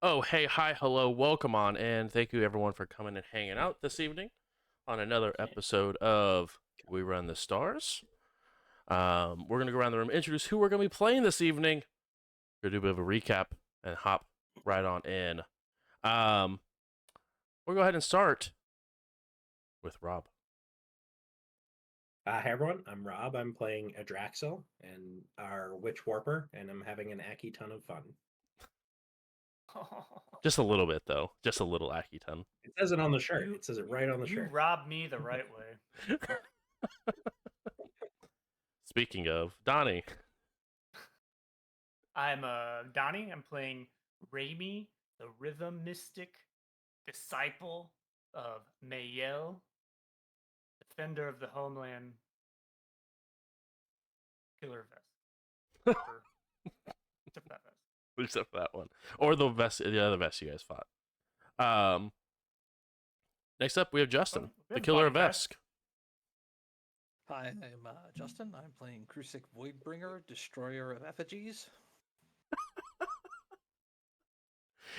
Oh, hey, hi, hello, welcome on, and thank you everyone for coming and hanging out this evening on another episode of We Run the Stars. We're going to go around the room, introduce who we're going to be playing this evening. We're going to do a bit of a recap and hop right on in. We'll go ahead and start with Rob. Hey everyone, I'm Rob. I'm playing Adraxel and our Witch Warper, and I'm having an acky ton of fun. Just a little bit, though. Just a little Akiton. It says it on the shirt. It says it right on the You shirt. robbed me the right way. Speaking of, Donnie. I'm Donnie. I'm playing Raimi, the Rhythm Mystic, disciple of Mayel, defender of the homeland, killer vest. Except that vest. Except for that one. Or the other vest you guys fought. Next up, we have Justin, the killer of Vesk. Hi, I'm Justin. I'm playing Krusik Voidbringer, Destroyer of Effigies.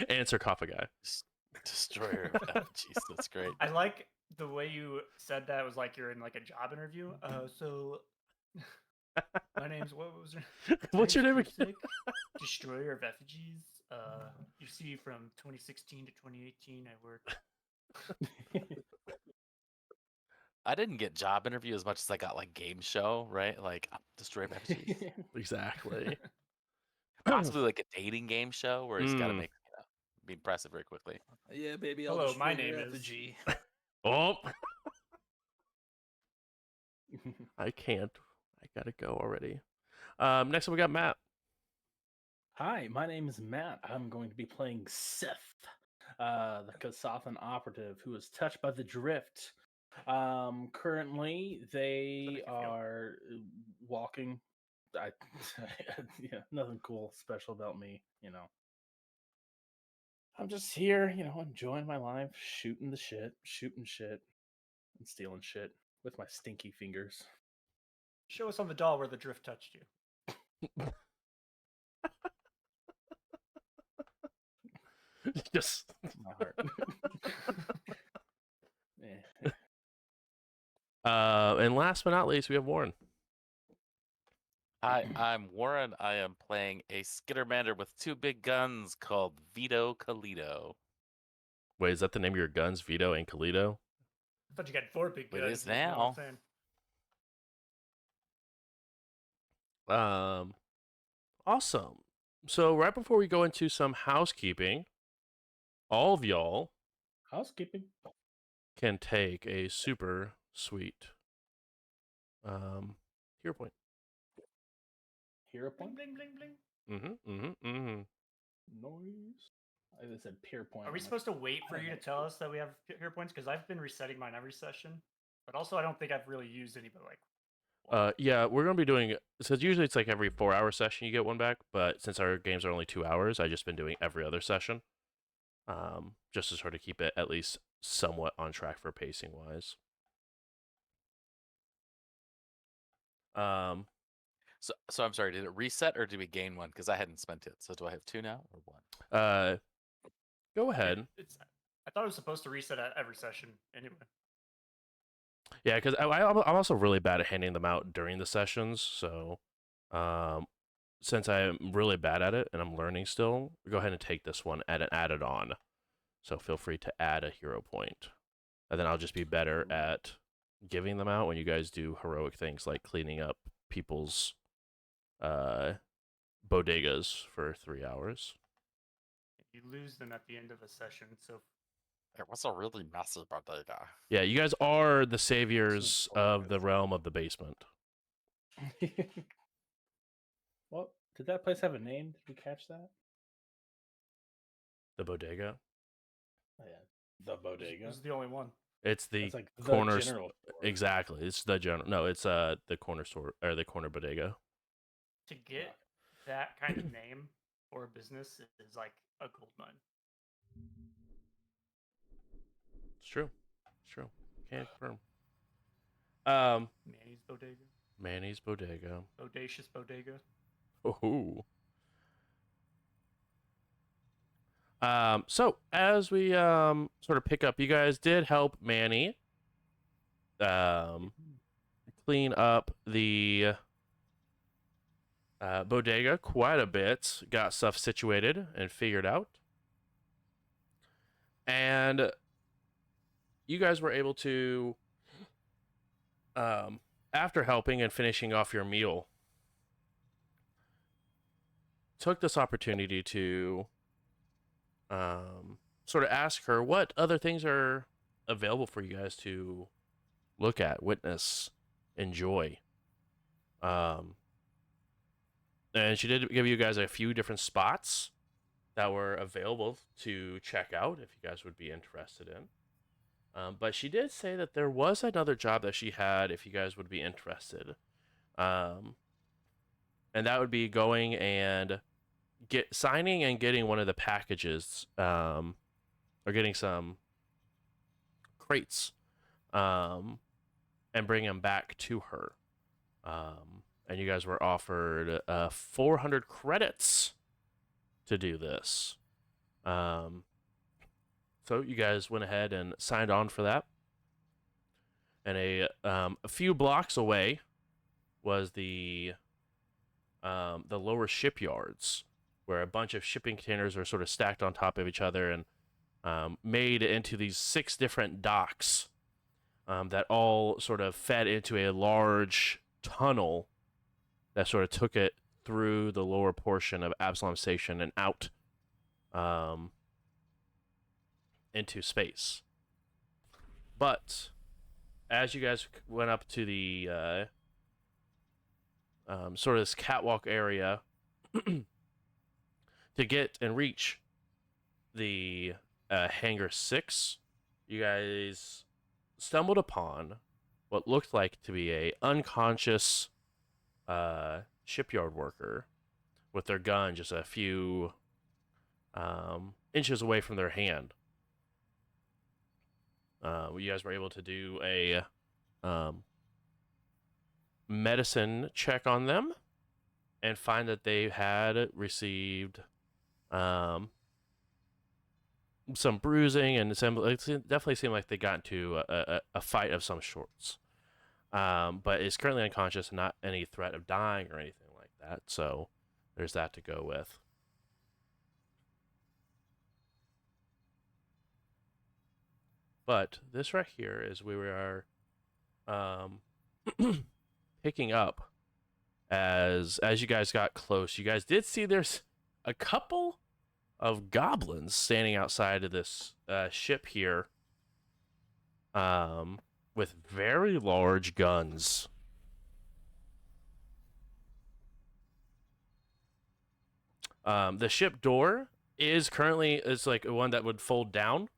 And Sarcophagi. Destroyer of Effigies. That's great. I like the way you said that. It was like you're in like a job interview. So my name's what was your What's your name again? Destroyer of Effigies. You see, from 2016 to 2018, I worked. I didn't get job interview as much as I got like game show, right? Like Destroyer of Effigies. Exactly. Possibly like a dating game show where he's got to Mm. make be impressive very quickly. Yeah, baby. I'll Hello, destroy my your name is- effigy. Oh, I can't. I gotta go already. Next up, we got Matt. Hi, my name is Matt. I'm going to be playing Sith, the Kasathan operative who was touched by the drift. Currently, they are walking. Yeah, nothing cool, special about me, I'm just here, enjoying my life, shooting shit, and stealing shit with my stinky fingers. Show us on the doll where the drift touched you. Just My heart. and last but not least, we have Warren. Hi, I'm Warren. I am playing a Skittermander with two big guns called Vito Kalido. Wait, is that the name of your guns, Vito and Kalido? I thought you got 4 big guns. It is you know what I'm saying? Awesome. So right before we go into some housekeeping, all of y'all Housekeeping can take a super sweet hero point. Hero Bling, point. bling, bling, bling. Noise. I said peer point. Are we supposed to wait for you to tell us that we have hero points? Because I've been resetting mine every session, but also I don't think I've really used any. But like, yeah, we're gonna be doing. So usually it's like every 4-hour session you get one back, but since our games are only 2 hours, I've just been doing every other session, just to sort of keep it at least somewhat on track for pacing wise. So I'm sorry, did it reset or did we gain one? Because I hadn't spent it. So do I have 2 now or 1? Go ahead. I thought it was supposed to reset at every session anyway. Yeah, because I'm also really bad at handing them out during the sessions. So, since I'm really bad at it and I'm learning still, go ahead and take this one and add it on. So feel free to add a hero point, and then I'll just be better at giving them out when you guys do heroic things like cleaning up people's bodegas for 3 hours. You lose them at the end of a session, so It was a really messy bodega. Yeah, you guys are the saviors of the realm of the basement. Well, did that place have a name? Did we catch that? The bodega. Oh, yeah, the bodega. this is the only one. It's the That's like the corner. general store. Exactly, it's the general. No, it's the corner store or the corner bodega. To get that kind of name for a business is like a gold mine. It's true. It's true. Can't confirm. Manny's Bodega. Manny's Bodega. Bodacious Bodega. Oh. So as we sort of pick up, you guys did help Manny clean up the bodega quite a bit, got stuff situated and figured out, and you guys were able to, after helping and finishing off your meal, took this opportunity to sort of ask her what other things are available for you guys to look at, witness, enjoy. And she did give you guys a few different spots that were available to check out if you guys would be interested in. But she did say that there was another job that she had if you guys would be interested. And that would be going and signing and getting one of the packages, or getting some crates, and bring them back to her. And you guys were offered 400 credits to do this. So you guys went ahead and signed on for that. And a few blocks away was the lower shipyards, where a bunch of shipping containers are sort of stacked on top of each other and made into these 6 different docks that all sort of fed into a large tunnel that sort of took it through the lower portion of Absalom Station and out into space. But as you guys went up to the sort of this catwalk area to get and reach the Hangar 6, you guys stumbled upon what looked like to be a unconscious shipyard worker with their gun just a few inches away from their hand. You guys were able to do a medicine check on them and find that they had received some bruising, and it definitely seemed like they got into a fight of some sorts. But is currently unconscious and not any threat of dying or anything like that. So there's that to go with. But this right here is where we are picking up as you guys got close. You guys did see there's a couple of goblins standing outside of this ship here with very large guns. The ship door is like one that would fold down.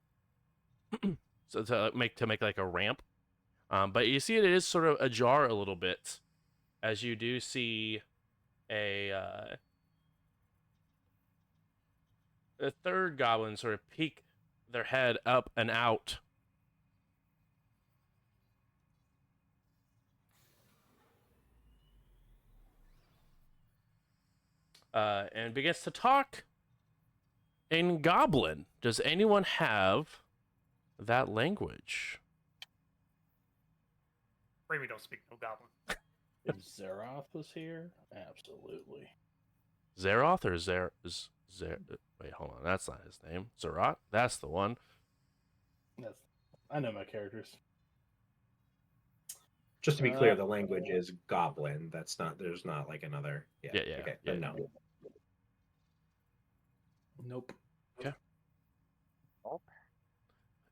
So to make like a ramp, but you see it is sort of ajar a little bit, as you do see a third goblin sort of peek their head up and out. And begins to talk in Goblin. Does anyone have that language? Remy don't speak no goblin. If Zeroth was here, absolutely. Zeroth or wait, hold on. That's not his name. Zeroth? That's the one. I know my characters. Just to be clear, the language is Goblin. There's not like another. Yeah. Okay. Yeah. No. Nope.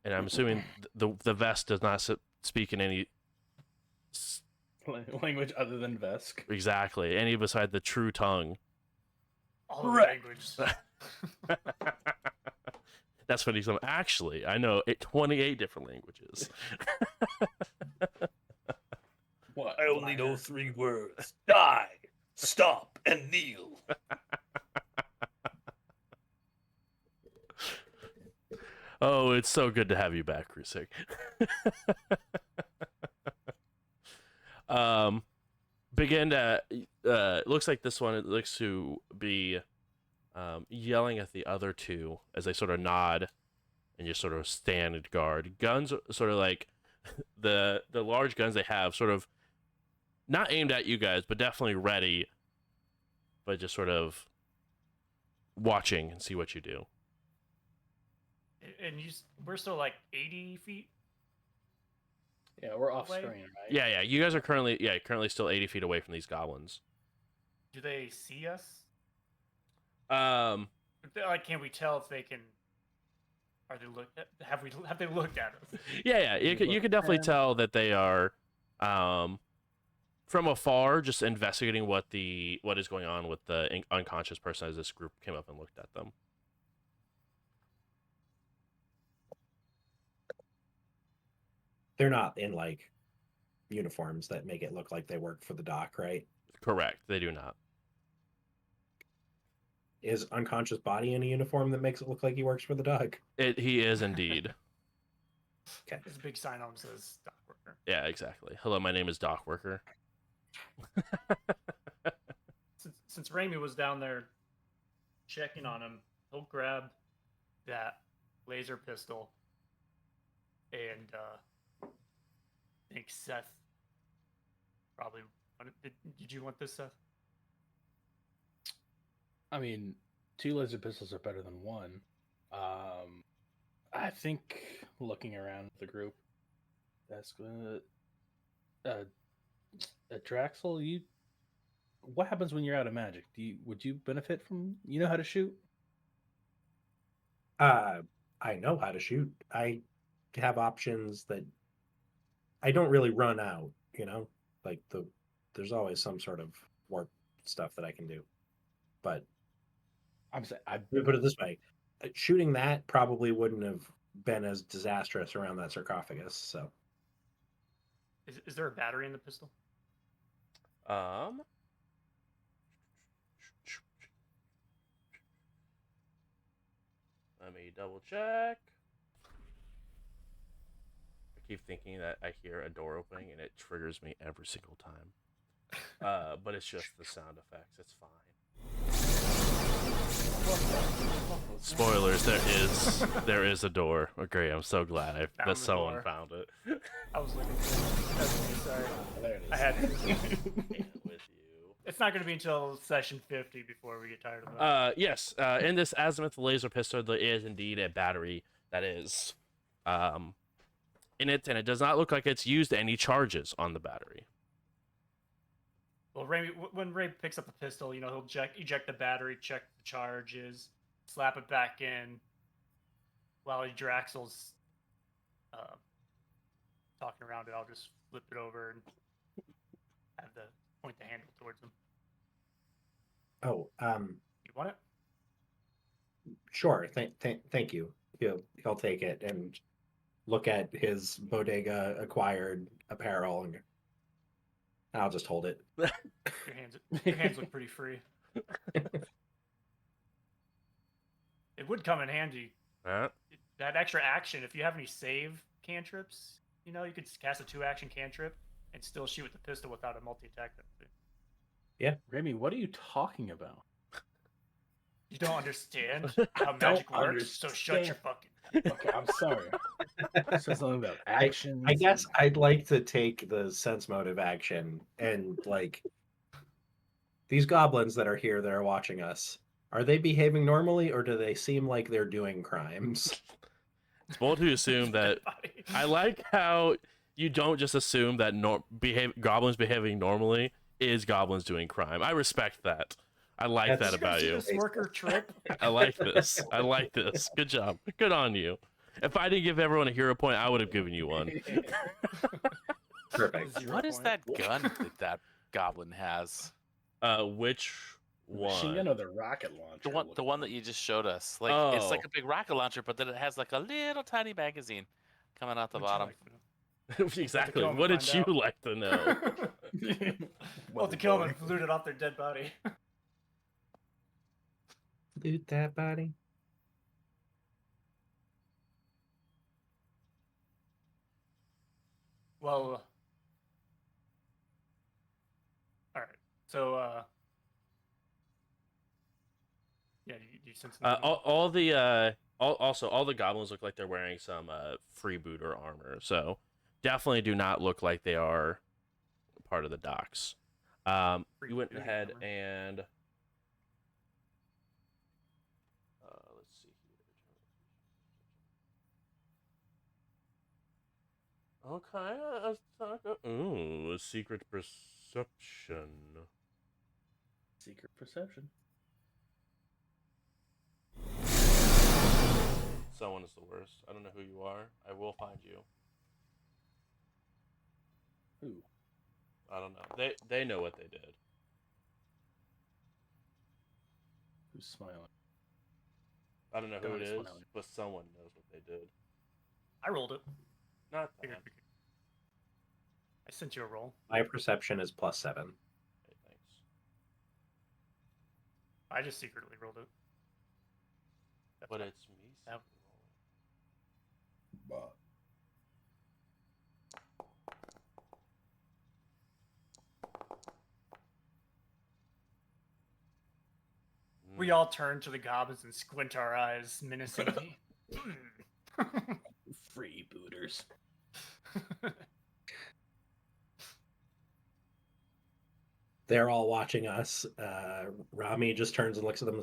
And I'm assuming the Vest does not speak in any Language other than Vesk. exactly any beside the true tongue. All the Right. languages. That's what he's on. Actually, I know 28 different languages. What? I only know 3 words: die, stop, and kneel. Oh, it's so good to have you back, Krusik. Begin to looks like this one, it looks to be yelling at the other two as they sort of nod and just sort of stand guard. Guns sort of like the large guns they have, sort of not aimed at you guys, but definitely ready, but just sort of watching and see what you do. And we're still like 80 feet. Yeah, we're off Away? screen, right? Yeah. You guys are currently still 80 feet away from these goblins. Do they see us? Um, Like, can we tell if they can? Are they have they looked at us? yeah. You can definitely tell that they are, from afar, just investigating what is going on with the unconscious person as this group came up and looked at them. They're not in like uniforms that make it look like they work for the dock, right? Correct. They do not. Is unconscious body in a uniform that makes it look like he works for the dock? He is indeed. Okay. There's a big sign on that says dock worker. Yeah, exactly. Hello, my name is Dock Worker. Since Raimi was down there checking on him, he'll grab that laser pistol and I think Seth probably wanted. Did you want this, Seth? I mean, 2 laser pistols are better than 1. I think looking around the group, that's good. Draxel, what happens when you're out of magic? Would you benefit from? You know how to shoot? I know how to shoot. I have options that I don't really run out, like there's always some sort of warp stuff that I can do. But I'm saying let me put it this way. Shooting that probably wouldn't have been as disastrous around that sarcophagus, so Is there a battery in the pistol? Let me double check. I keep thinking that I hear a door opening and it triggers me every single time. But it's just the sound effects. It's fine. Spoilers, there is a door. Oh, great, I'm so glad Found that the someone door. found it. I was looking for it. Sorry. there it is. I had to. With you. It's not going to be until session 50 before we get tired of that. Yes. In this azimuth laser pistol, there is indeed a battery that is, in it, and it does not look like it's used any charges on the battery. Well, when Ray picks up the pistol, he'll eject the battery, check the charges, slap it back in, while Draxel's talking around it. I'll just flip it over and have the point the handle towards him. oh, You want it? sure. Thank you. He'll take it and look at his bodega acquired apparel and I'll just hold it. Your hands look pretty free. It would come in handy. Huh? That extra action, if you have any save cantrips, you could cast a 2-action cantrip and still shoot with the pistol without a multi-attack. Remy, what are you talking about? You don't understand how magic works, so shut your fucking. Okay, I'm sorry. It says something about actions. I guess I'd like to take the sense motive action and these goblins that are here that are watching us. Are they behaving normally or do they seem like they're doing crimes? It's bold to assume that. I like how you don't just assume that goblins behaving normally is goblins doing crime. I respect that. I like that about you. This worker trip. I like this. I like this. Good job. Good on you. If I didn't give everyone a hero point, I would have given you one. Perfect. What is that gun that goblin has? Which Machine gun one? or the rocket launcher? The one that you just showed us. Like it's like Oh. a big rocket launcher, but then it has like a little tiny magazine coming out the Would you bottom. like to know? Exactly. kill him What to did you find out. like to know? Well, to kill him and loot it off their dead body. Loot that body. Well, all right. So, Yeah, you sense all the all the goblins look like they're wearing some freebooter armor, so definitely do not look like they are part of the docks. You went Freebooter ahead armor. and let's see here. Okay, ooh, a secret perception. Secret perception. Someone is the worst. I don't know who you are. I will find you. Who? I don't know. They know what they did. Who's smiling? I don't know who it Donnie's is, smiling. but someone knows what they did. I rolled it. Not Figured that. we could- I sent you a roll. My perception is +7. Okay, thanks. I just secretly rolled it. That's But fine. it's me. That- We all turn to the goblins and squint our eyes menacingly. Freebooters. They're all watching us. Rami just turns and looks at them.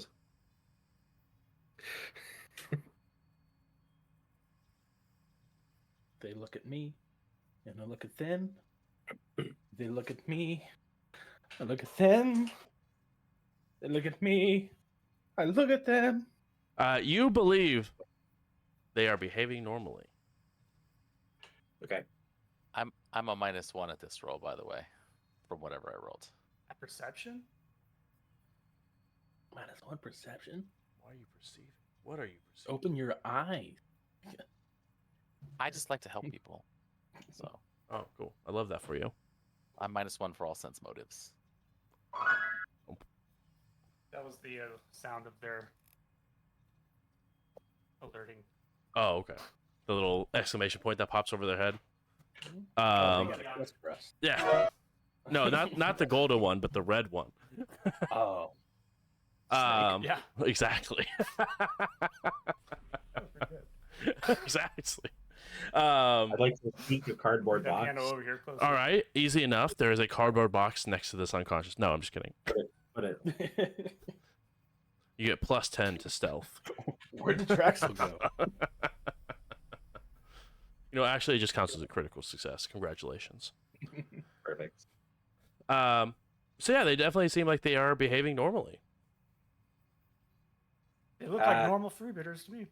They look at me, and I look at them. They look at me. I look at them. They look at me. I look at them. You believe they are behaving normally. Okay. I'm a -1 at this roll, by the way, from whatever I rolled. At perception? -1 perception. Why are you perceiving? What are you perceiving? Open your eyes. I just like to help people, so Oh, cool. I love that for you. I'm -1 for all sense motives. That was the sound of their alerting. Oh, okay. The little exclamation point that pops over their head. Oh, they got a crisp breast. Yeah. No, not the golden one, but the red one. Oh. Yeah. Exactly. Exactly. I'd like to sneak a cardboard That box. piano over here closer. All right, easy enough. There is a cardboard box next to this unconscious. No, I'm just kidding. Put it. You get +10 to stealth. Where'd the Draxel go? You know, actually, it just counts as a critical success. Congratulations. Perfect. So yeah, they definitely seem like they are behaving normally. They look like normal freebooters to me.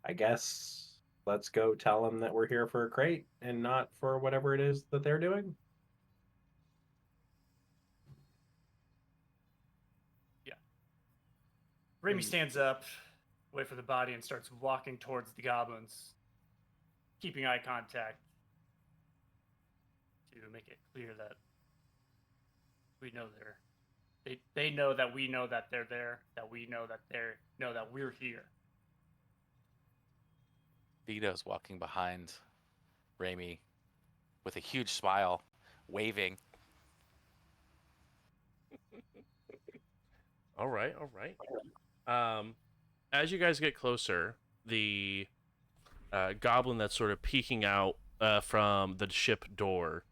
I guess let's go tell them that we're here for a crate and not for whatever it is that they're doing. Raimi stands up, wait for the body, and starts walking towards the goblins, keeping eye contact to make it clear that we know they know that we know that they're there, that we know that know that we're here. Vito's walking behind Raimi with a huge smile, waving. All right, all right. As you guys get closer, the goblin that's sort of peeking out from the ship door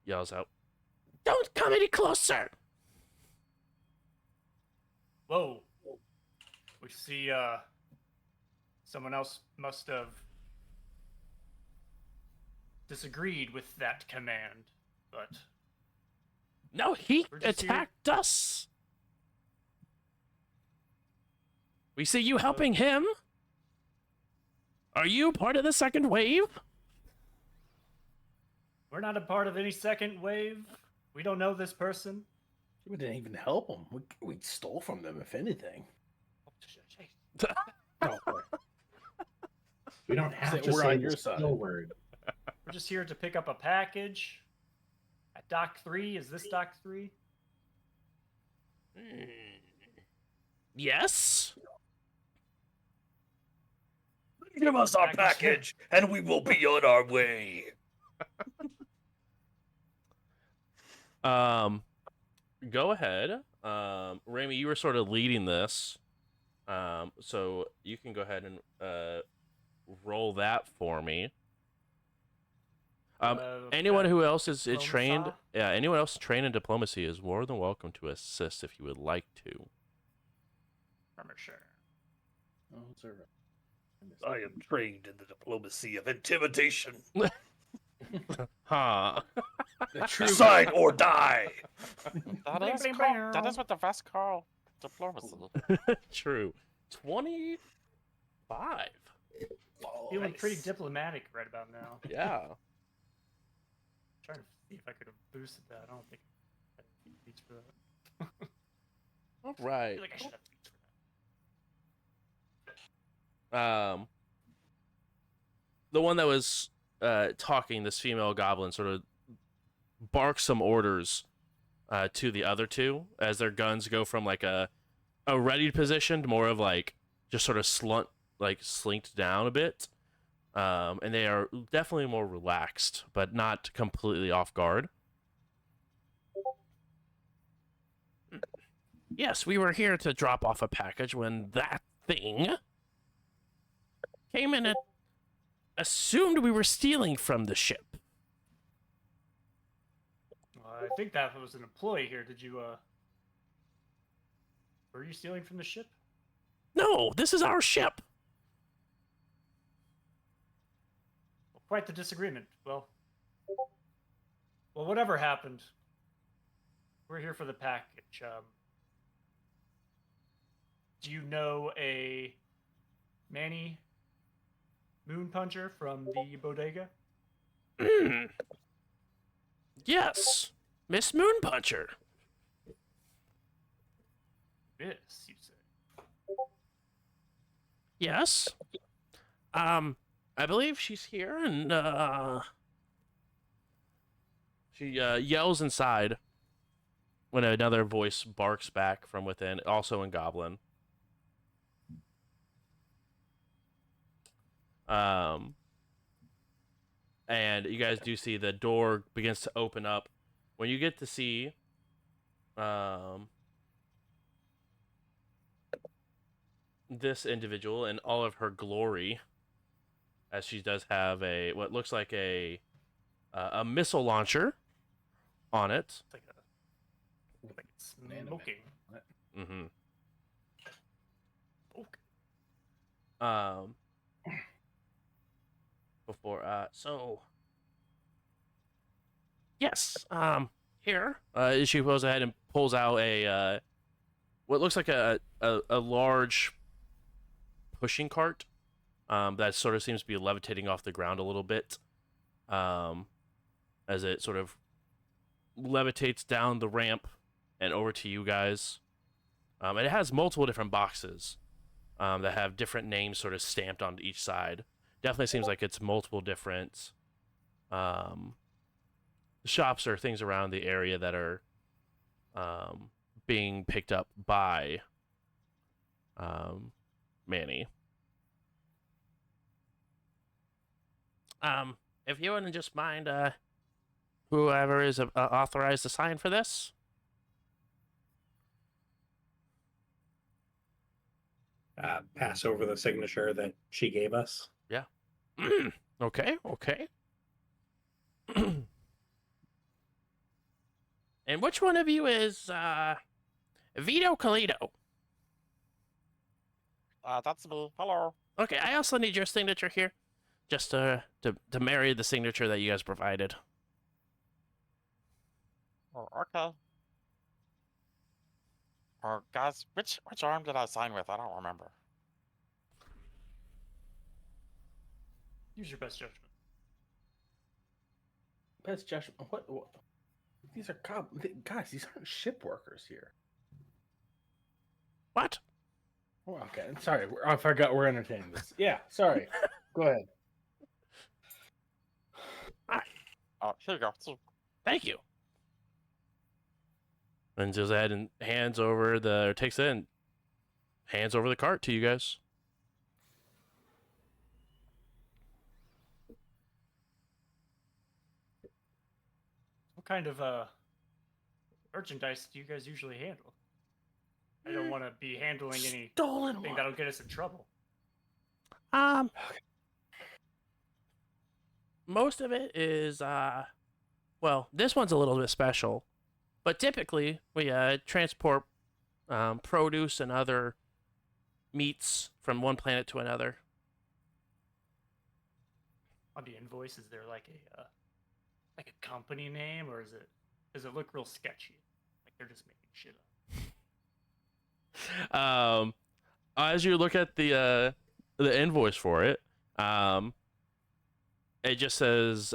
yells out, "Don't come any closer!" Whoa. We see someone else must have disagreed with that command, but No, he We're just here- attacked us. We see you helping him. Are you part of the second wave? we're not a part of any second wave. We don't know this person. We didn't even help them. We stole from them, if anything. Oh, We don't have to We're say on the your side. skill word. We're just here to pick up a package at Dock 3. Is this Dock 3? Yes. Give us our package, and we will be on our way. Go ahead. Rami, you were sort of leading this, so you can go ahead and roll that for me. Anyone who else is trained, Diplomasa? anyone else trained in diplomacy is more than welcome to assist if you would like to. I'm sure. Oh, sir. I am trained in the diplomacy of intimidation. Huh. The true Sign or die. That Bling, is bling, Carl. That bling. is what the best Carl diplomacy. True. 25. Feeling pretty Nice. diplomatic right about now. Yeah. Trying to see if I could have boosted that. I don't think I have feats for that. All I right. feel like I should have feats for that. The one that was talking, this female goblin, sort of barks some orders to the other two as their guns go from like a ready position to more of like just sort of slinked down a bit. And they are definitely more relaxed, but not completely off guard. Yes, we were here to drop off a package when that thing came in and assumed we were stealing from the ship. I think that was an employee here. Did you, were you stealing from the ship? No, this is our ship. Quite the disagreement. Well, whatever happened, we're here for the package. Do you know a Manny Moon Puncher from the bodega? Yes, Miss Moonpuncher. Yes, you say. Yes. I believe she's here, and she yells inside when another voice barks back from within, also in Goblin. And you guys do see the door begins to open up. When you get to see, this individual in all of her glory, as she does have what looks like a missile launcher on it. Like it's Animate. smoking. Mm-hmm. Okay. Before yes, here she goes ahead and pulls out a what looks like a large pushing cart that sort of seems to be levitating off the ground a little bit as it sort of levitates down the ramp and over to you guys. And it has multiple different boxes that have different names sort of stamped on each side. Definitely seems like it's multiple different shops or things around the area that are being picked up by Manny. If you wouldn't just mind, whoever is authorized to sign for this. Pass over the signature that she gave us. Yeah. Okay. And which one of you is Vito Calito? That's me. Hello. Okay, I also need your signature here, just to marry the signature that you guys provided. Oh, okay. Guys, which arm did I sign with? I don't remember. Use your best judgment. Best judgment. What? These are guys. These aren't ship workers here. What? Oh, okay. Sorry. I forgot we're entertaining this. Yeah. Sorry. Go ahead. Oh, here you go. Thank you. And goes ahead and takes it and hands over the cart to you guys. What kind of merchandise do you guys usually handle? I don't want to be handling anything Stolen one. that'll get us in trouble. Most of it is well, this one's a little bit special, but typically we transport produce and other meats from one planet to another. On the invoice, is there like a company name, or does it look real sketchy? Like they're just making shit up. As you look at the invoice for it, it just says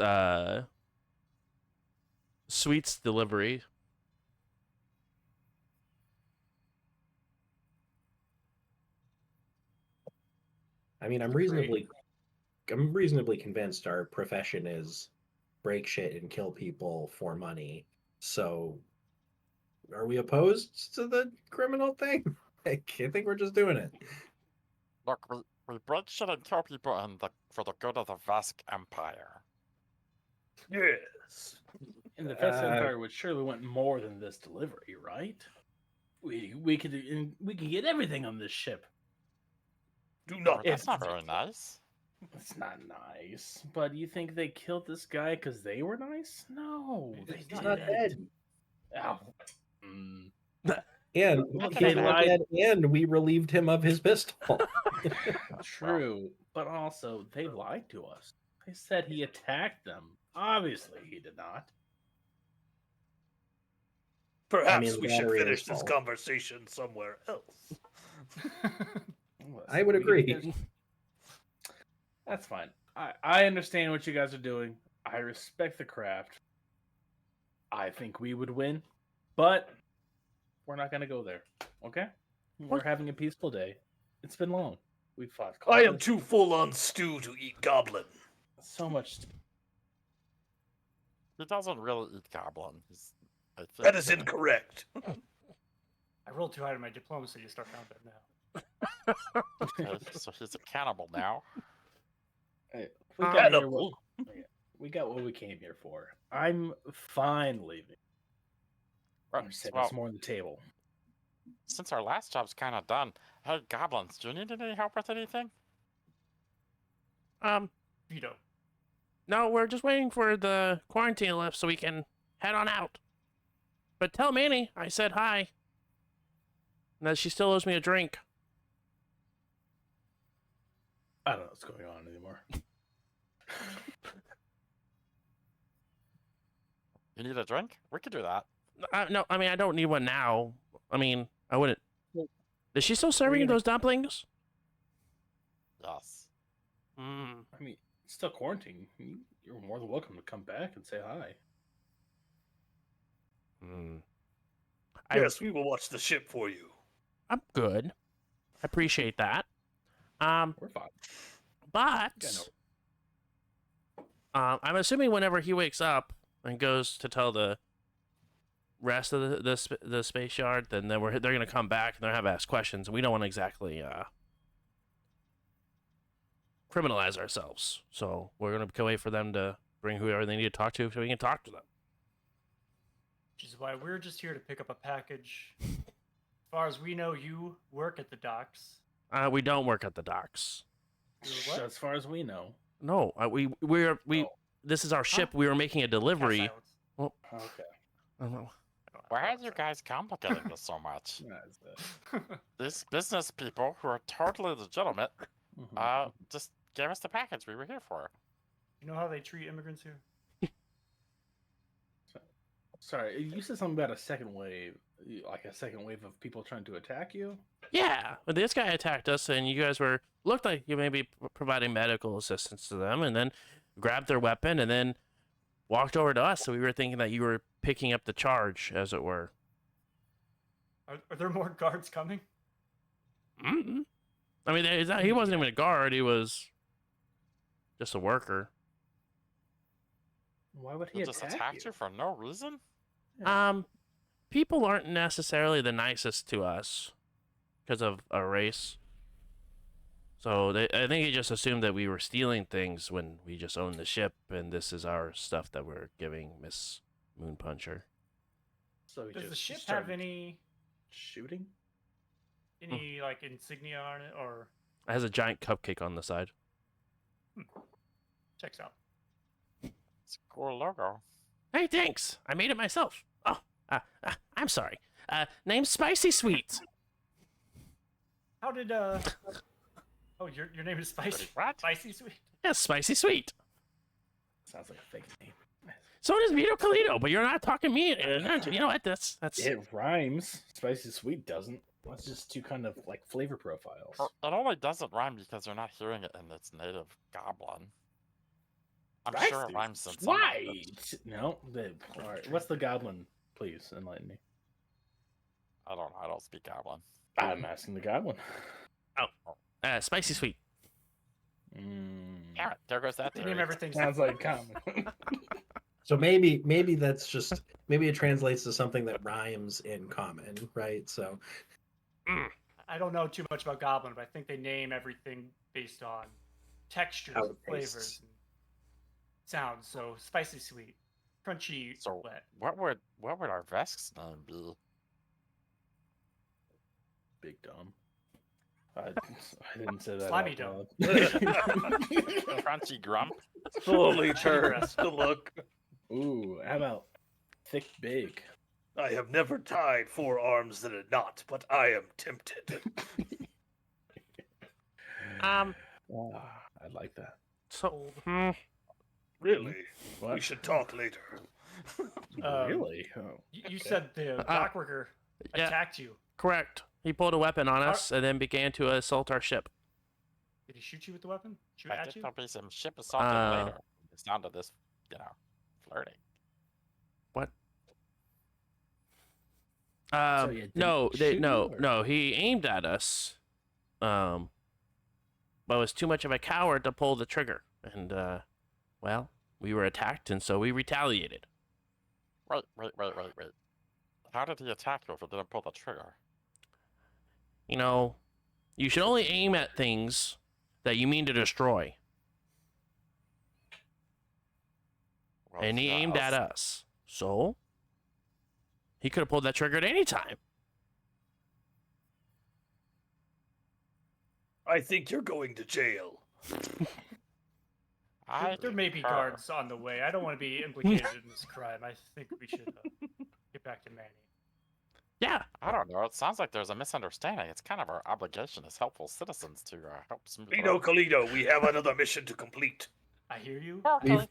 sweets delivery. I mean, I'm Great. reasonably convinced our profession is break shit and kill people for money. So, are we opposed to the criminal thing? I think we're just doing it. Look, we break shit and kill people for the good of the Vesk Empire. Yes. And the Fest Empire would surely want more than this delivery, right? We could get everything on this ship. Do not. That's not very nice. It's not nice, but you think they killed this guy because they were nice? No, they He's not dead. Oh. And Look he's at not that. dead, and we relieved him of his pistol. True, but also they lied to us. They said he attacked them. Obviously, he did not. Perhaps the we should battery is finish this full. conversation somewhere else. I would We could agree. finish- That's fine. I understand what you guys are doing. I respect the craft. I think we would win, but we're not going to go there. Okay? We're having a peaceful day. It's been long. We've fought. I am coffins, too full on stew to eat goblin. so much. He doesn't really eat goblin. I think, That is incorrect. I rolled too high on my diplomacy to start combat now. Okay, so he's a cannibal now. Hey, we got here Cannibal. we got what we came here for. I'm fine leaving. I'm saying Well, it's more on the table. since our last job's kind of done, hey, goblins, do you need any help with anything? Vito. No, we're just waiting for the quarantine to lift so we can head on out. But tell Manny I said hi. And that she still owes me a drink. I don't know what's going on anymore. You need a drink? We could do that. No, I mean, I don't need one now. I mean, I wouldn't. Is she still serving you gonna- those dumplings? Yes. Mm. I mean, it's still quarantine. You're more than welcome to come back and say hi. Mm. Yes, we will watch the ship for you. I'm good. I appreciate that. We're fine. But Yeah, I'm assuming whenever he wakes up and goes to tell the rest of the space yard, then they're gonna come back and they're gonna have to ask questions, and we don't want to exactly criminalize ourselves. So we're gonna wait for them to bring whoever they need to talk to so we can talk to them. Which is why we're just here to pick up a package. As far as we know, you work at the docks. We don't work at the docks. What? As far as we know. No, we're Oh. This is our ship. We were making a delivery. Silence. Okay. I don't know. Why are you guys complicating this so much? That's it. These business people who are totally legitimate Mhm. just gave us the package we were here for. You know how they treat immigrants here? Sorry, you said something about a second wave, like a second wave of people trying to attack you. Yeah, but this guy attacked us, and you guys looked like you may be providing medical assistance to them, and then grabbed their weapon, and then walked over to us. So we were thinking that you were picking up the charge, as it were. Are there more guards coming? Mm-mm. I mean, he wasn't even a guard; he was just a worker. Why would he He just attack attacked you? you for no reason? Yeah. People aren't necessarily the nicest to us because of our race. So I think he just assumed that we were stealing things when we just owned the ship, and this is our stuff that we're giving Miss Moonpuncher. So he Does the just ship have started any? shooting? Any like insignia on it or It has a giant cupcake on the side. checks out? It's a cool logo. Hey, thanks. I made it myself. Oh, I'm sorry. Name's Spicy Sweet. How did Oh, your name is Spicy. What? Spicy Sweet. Yes, Spicy Sweet. Sounds like a fake name. So does Vito Colito, but you're not talking me. You know what? That's. It rhymes. Spicy sweet doesn't. That's just two kind of like flavor profiles. Well, it only doesn't rhyme because you're not hearing it in its native goblin. I'm sure it rhymes in some Why? language. No. All right. What's the goblin? Please enlighten me. I don't know. I don't speak goblin. I'm asking the goblin. Spicy Sweet. Yeah, there goes that They theory. name everything. Sounds like common. So maybe that's just maybe it translates to something that rhymes in common, right? So I don't know too much about Goblin, but I think they name everything based on textures, How and it flavors, tastes. and sounds. So spicy, sweet, crunchy, So wet. what would our Vesk's name be? Big dumb. I didn't say that. Slimy out dumb. loud. Crunchy Grump? Slowly turns to look. Ooh, how about thick big? I have never tied 4 arms in a knot, but I am tempted. I like that. So, Really? What? We should talk later. Really? Oh. You said the dock worker yeah. attacked you. correct. He pulled a weapon on us and then began to assault our ship. Did he shoot you with the weapon? Shoot I at think you? there'll be some ship assaulted later. It's down to this, flirting. What? So you didn't No, shoot you, or- no. He aimed at us, but was too much of a coward to pull the trigger, and well, we were attacked, and so we retaliated. Wait. How did he attack you if he didn't pull the trigger? You know, you should only aim at things that you mean to destroy, Well, and he yeah, aimed at I'll- us. So he could have pulled that trigger at any time. I think you're going to jail. There may be concur. guards on the way. I don't want to be implicated in this crime. I think we should get back to Manny. Yeah, I don't know. It sounds like there's a misunderstanding. It's kind of our obligation as helpful citizens to help smooth it Vito over. Colito, we have another mission to complete. I hear you. Okay.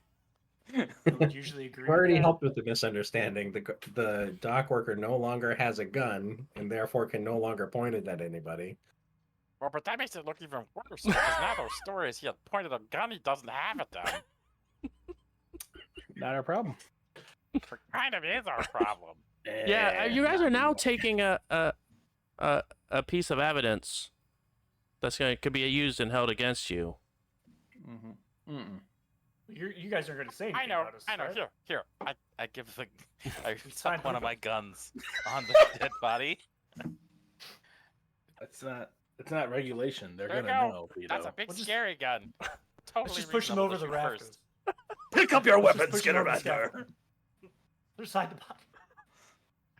I would usually agree. We've already with that. helped with the misunderstanding. The dock worker no longer has a gun and therefore can no longer point it at anybody. Well, but that makes it look even worse because now those stories he had pointed a gun, he doesn't have it then. Not our problem. It kind of is our problem. yeah. You guys are now taking a piece of evidence that's could be used and held against you. Mm-hmm. Mm-mm. You guys aren't going to say anything I know. about us, right? Here. I give the. I It's stuck fine. one of my guns on the dead body. It's not regulation. They're There you gonna go. know. Vito. That's a big We'll just- scary gun. Totally Let's just push him reasonable over to the shoot rafters. first. Pick up your Let's just weapons, push him over the Skinnermander. scaffold. Other side the body.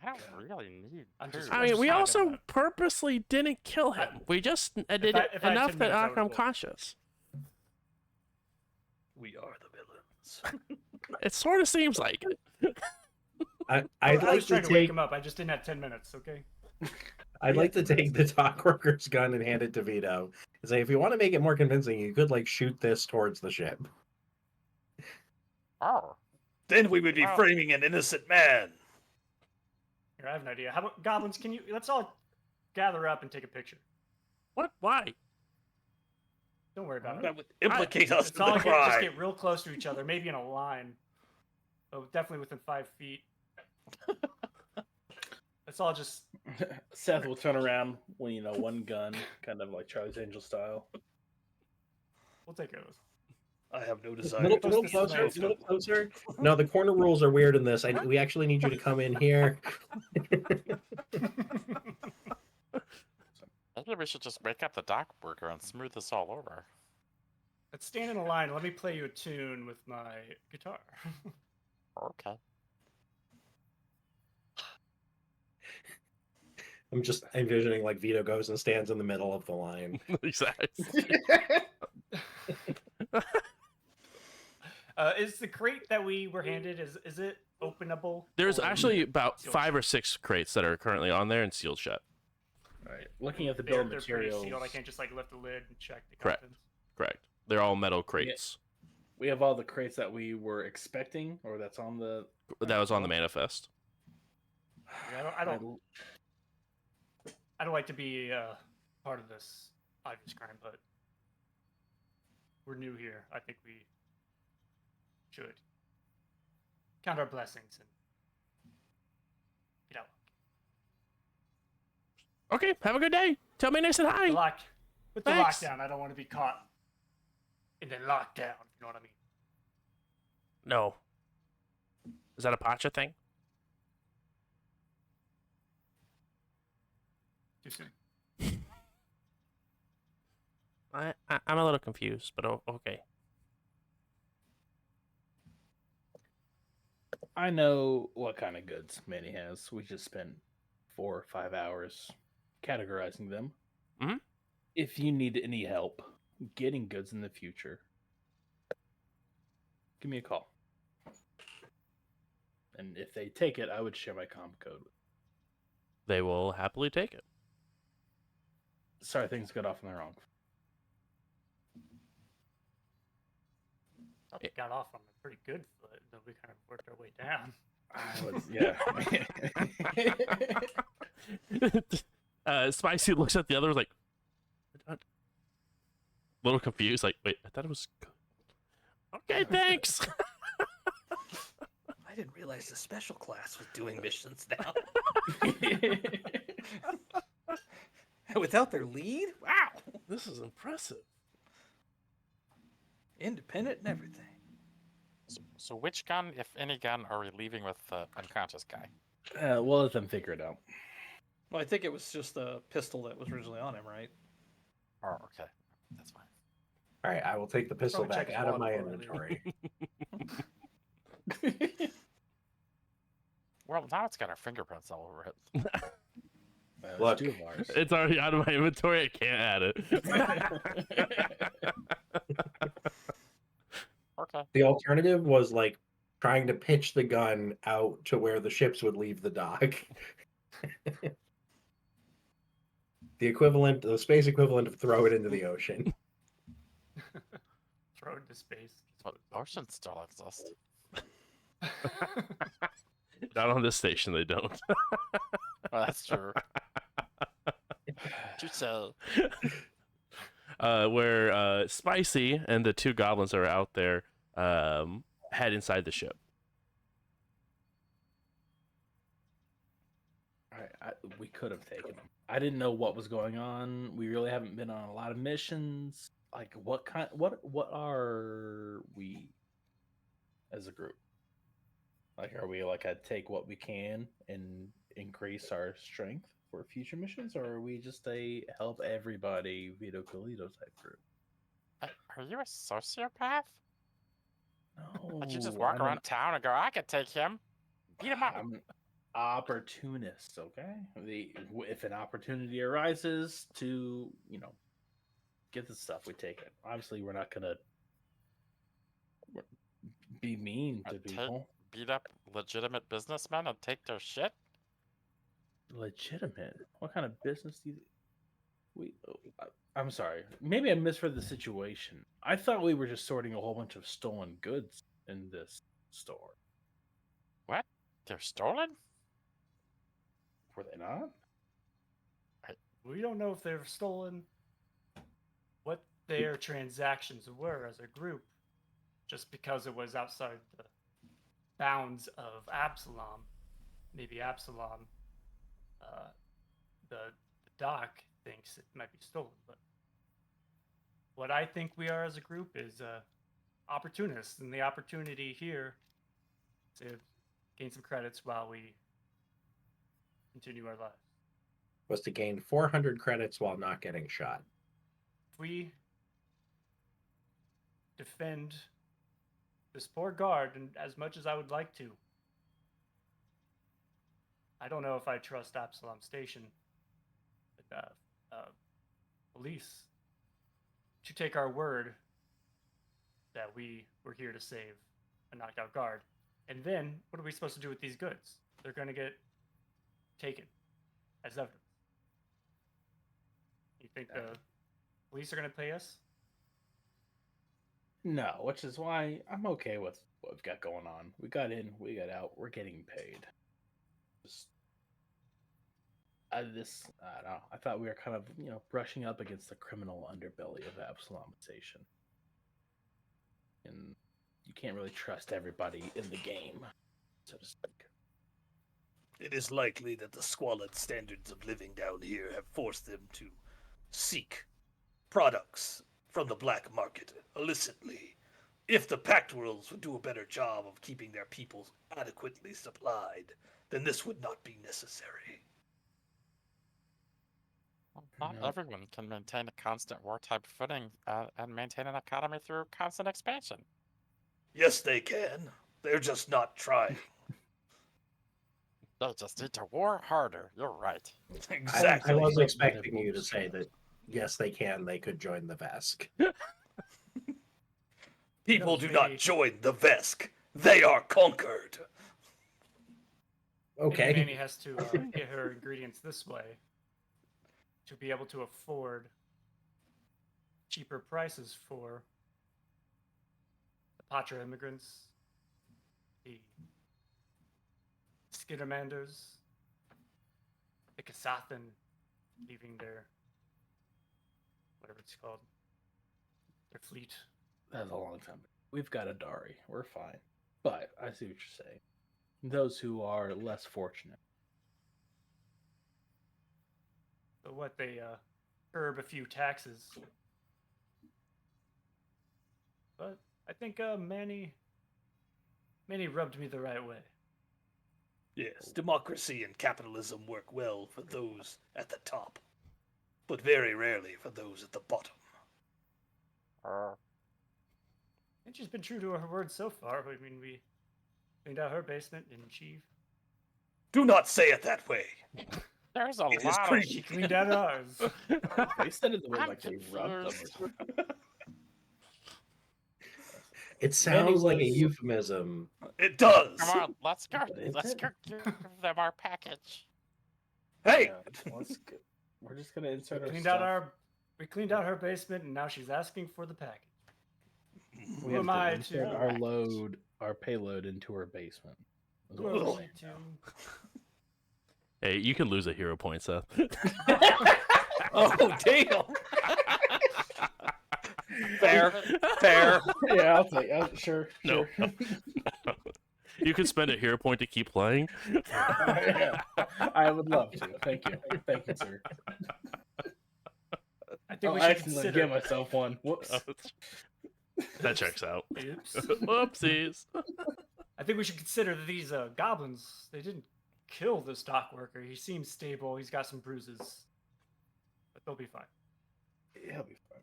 I don't really need. I'm just- two. I mean, we not also gonna- purposely didn't kill him. We just did I- it if I had enough 10 that minutes, I knocked him would've rolled. conscious. We are the villains. It sort of seems like it. I'd I like was to trying to wake take him up. I just didn't have 10 minutes, okay? I'd like to take the dock worker's gun and hand it to Vito and say, if you want to make it more convincing, you could like shoot this towards the ship. Oh, Then we would be Wow. framing an innocent man. Here, I have an idea. How about goblins? Let's all gather up and take a picture. What? Why? Don't worry about That it. would implicate us Let's in all the just crime. get real close to each other, maybe in a line. Oh, definitely within 5 feet. Let's all just. Seth will turn around when one gun, kind of like Charlie's Angel style. We'll take care of this. I have no A desire little, to little this closer, tonight. a little closer. No, the corner rules are weird in this. We actually need you to come in here. maybe we should just wake up the dock worker and smooth this all over. Let's stand in a line. Let me play you a tune with my guitar. Okay. I'm just envisioning like Vito goes and stands in the middle of the line. Exactly. Is the crate that we were handed is it openable? There's or is actually it about sealed 5 or shut? 6 crates that are currently on there and sealed shut. All right. Looking at the bill They're of pretty materials, sealed. I can't just like lift the lid and check the Correct. contents. Correct. They're all metal crates. we have all the crates that we were expecting, or that's on the. That was on the manifest. Yeah, I don't like to be part of this obvious crime, but we're new here. I think we should count our blessings and get out. Okay, have a good day. Tell me nice and hi. With the Thanks. lockdown, I don't want to be caught and then locked down. You know what I mean? No. Is that a Pacha thing? Too soon. I'm a little confused, but okay. I know what kind of goods Manny has. We just spent 4 or 5 hours categorizing them. Mhm. If you need any help getting goods in the future, give me a call. And if they take it, I would share my comp code. They will happily take it. Sorry, things got off on the wrong. Thought we got off on a pretty good foot, then we kind of worked our way down. Spicy looks at the others like, a little confused. Like, wait, I thought it was good. Okay, thanks. I didn't realize the special class was doing missions now. Without their lead? Wow. This is impressive. Independent and everything. So which gun, if any gun, are we leaving with the unconscious guy? We'll let them figure it out. Well, I think it was just a pistol that was originally on him, right? Oh, okay. That's fine. All right, I will take the pistol Probably check back his out of wallet my before I leave. inventory. Well, now it's got our fingerprints all over it. There's Look. 2 of ours. It's already out of my inventory. I can't add it. Okay. The alternative was like trying to pitch the gun out to where the ships would leave the dock. The space equivalent of throw it into the ocean. Throw it into space. But oceans still exist. Not on this station, they don't. Well, that's true. So, Where Spicy and the 2 goblins that are out there head inside the ship. We could have taken them. I didn't know what was going on. We really haven't been on a lot of missions. Like, what are we as a group? Like, are we like a take what we can and increase our strength for future missions, or are we just a help everybody Vito Colito type group? are you a sociopath? No, Like you just walk around town and go, I could take him. Beat him up. I'm an opportunist. Okay, if an opportunity arises to get the stuff, we take it. Obviously, we're not gonna be mean to people. Beat up legitimate businessmen and take their shit? Legitimate? What kind of business do you... I'm sorry. Maybe I misread the situation. I thought we were just sorting a whole bunch of stolen goods in this store. What? They're stolen? Were they not? We don't know if they're stolen, what their transactions were as a group, just because it was outside the bounds of Absalom. Maybe Absalom, the doc, thinks it might be stolen, but what I think we are as a group is opportunists, and the opportunity here to gain some credits while we continue our lives. Was to gain 400 credits while not getting shot. If we defend this poor guard, and as much as I would like to, I don't know if I trust Absalom Station police to take our word that we were here to save a knocked out guard. And then, what are we supposed to do with these goods? They're going to get taken as evidence. You think the police are going to pay us? No, which is why I'm okay with what we've got going on. We got in, we got out, we're getting paid. Just, I don't know. I thought we were kind of, brushing up against the criminal underbelly of Absalomization. And you can't really trust everybody in the game, so to speak. It is likely that the squalid standards of living down here have forced them to seek products from the black market illicitly. If the Pact Worlds would do a better job of keeping their people adequately supplied, then this would not be necessary. Not No. everyone can maintain a constant war-type footing and maintain an economy through constant expansion. Yes, they can. They're just not trying. They just need to war harder. You're right. Exactly. I was But expecting you to everyone's say trying. that yes, they can. They could join the VESC. People knows, do maybe- not join the VESC. They are conquered. Maybe Okay. Manny has to get her ingredients this way to be able to afford cheaper prices for the Patra immigrants, the Skittermanders, the Kasathan leaving their whatever it's called, their fleet. That's a long time. We've got a Dari. We're fine. But I see what you're saying. Those who are less fortunate. So what they curb a few taxes. But I think Manny rubbed me the right way. Yes, democracy and capitalism work well for those at the top, but very rarely for those at the bottom. And she's been true to her word so far. I mean, we cleaned out her basement, didn't she? Do not say it that way. There's a It is lot of creepy. She cleaned out ours. They said it the way I'm like they rubbed them or confused. something. It sounds like a was- euphemism. It does. Come on, let's go. But is Let's it? go give them our package. Hey, Yeah, let's go. We're just gonna insert our cleaned out stuff. we cleaned out her basement, and now she's asking for the package. We Who have am to I insert to- our payload into her basement. Is Who what am we're I saying to? now. Hey, you can lose a hero point, Seth. oh damn. Fair, fair. Yeah, I'll take. Sure. No. Sure. You can spend a hero point to keep playing. Yeah, I would love to. Thank you, sir. I think Oh, we I should accidentally consider. give myself one. Whoops. That checks out. Oops. Whoopsies. I think we should consider that these goblins. They didn't kill this dock worker. He seems stable. He's got some bruises, but they'll be fine. Yeah, it'll be fun.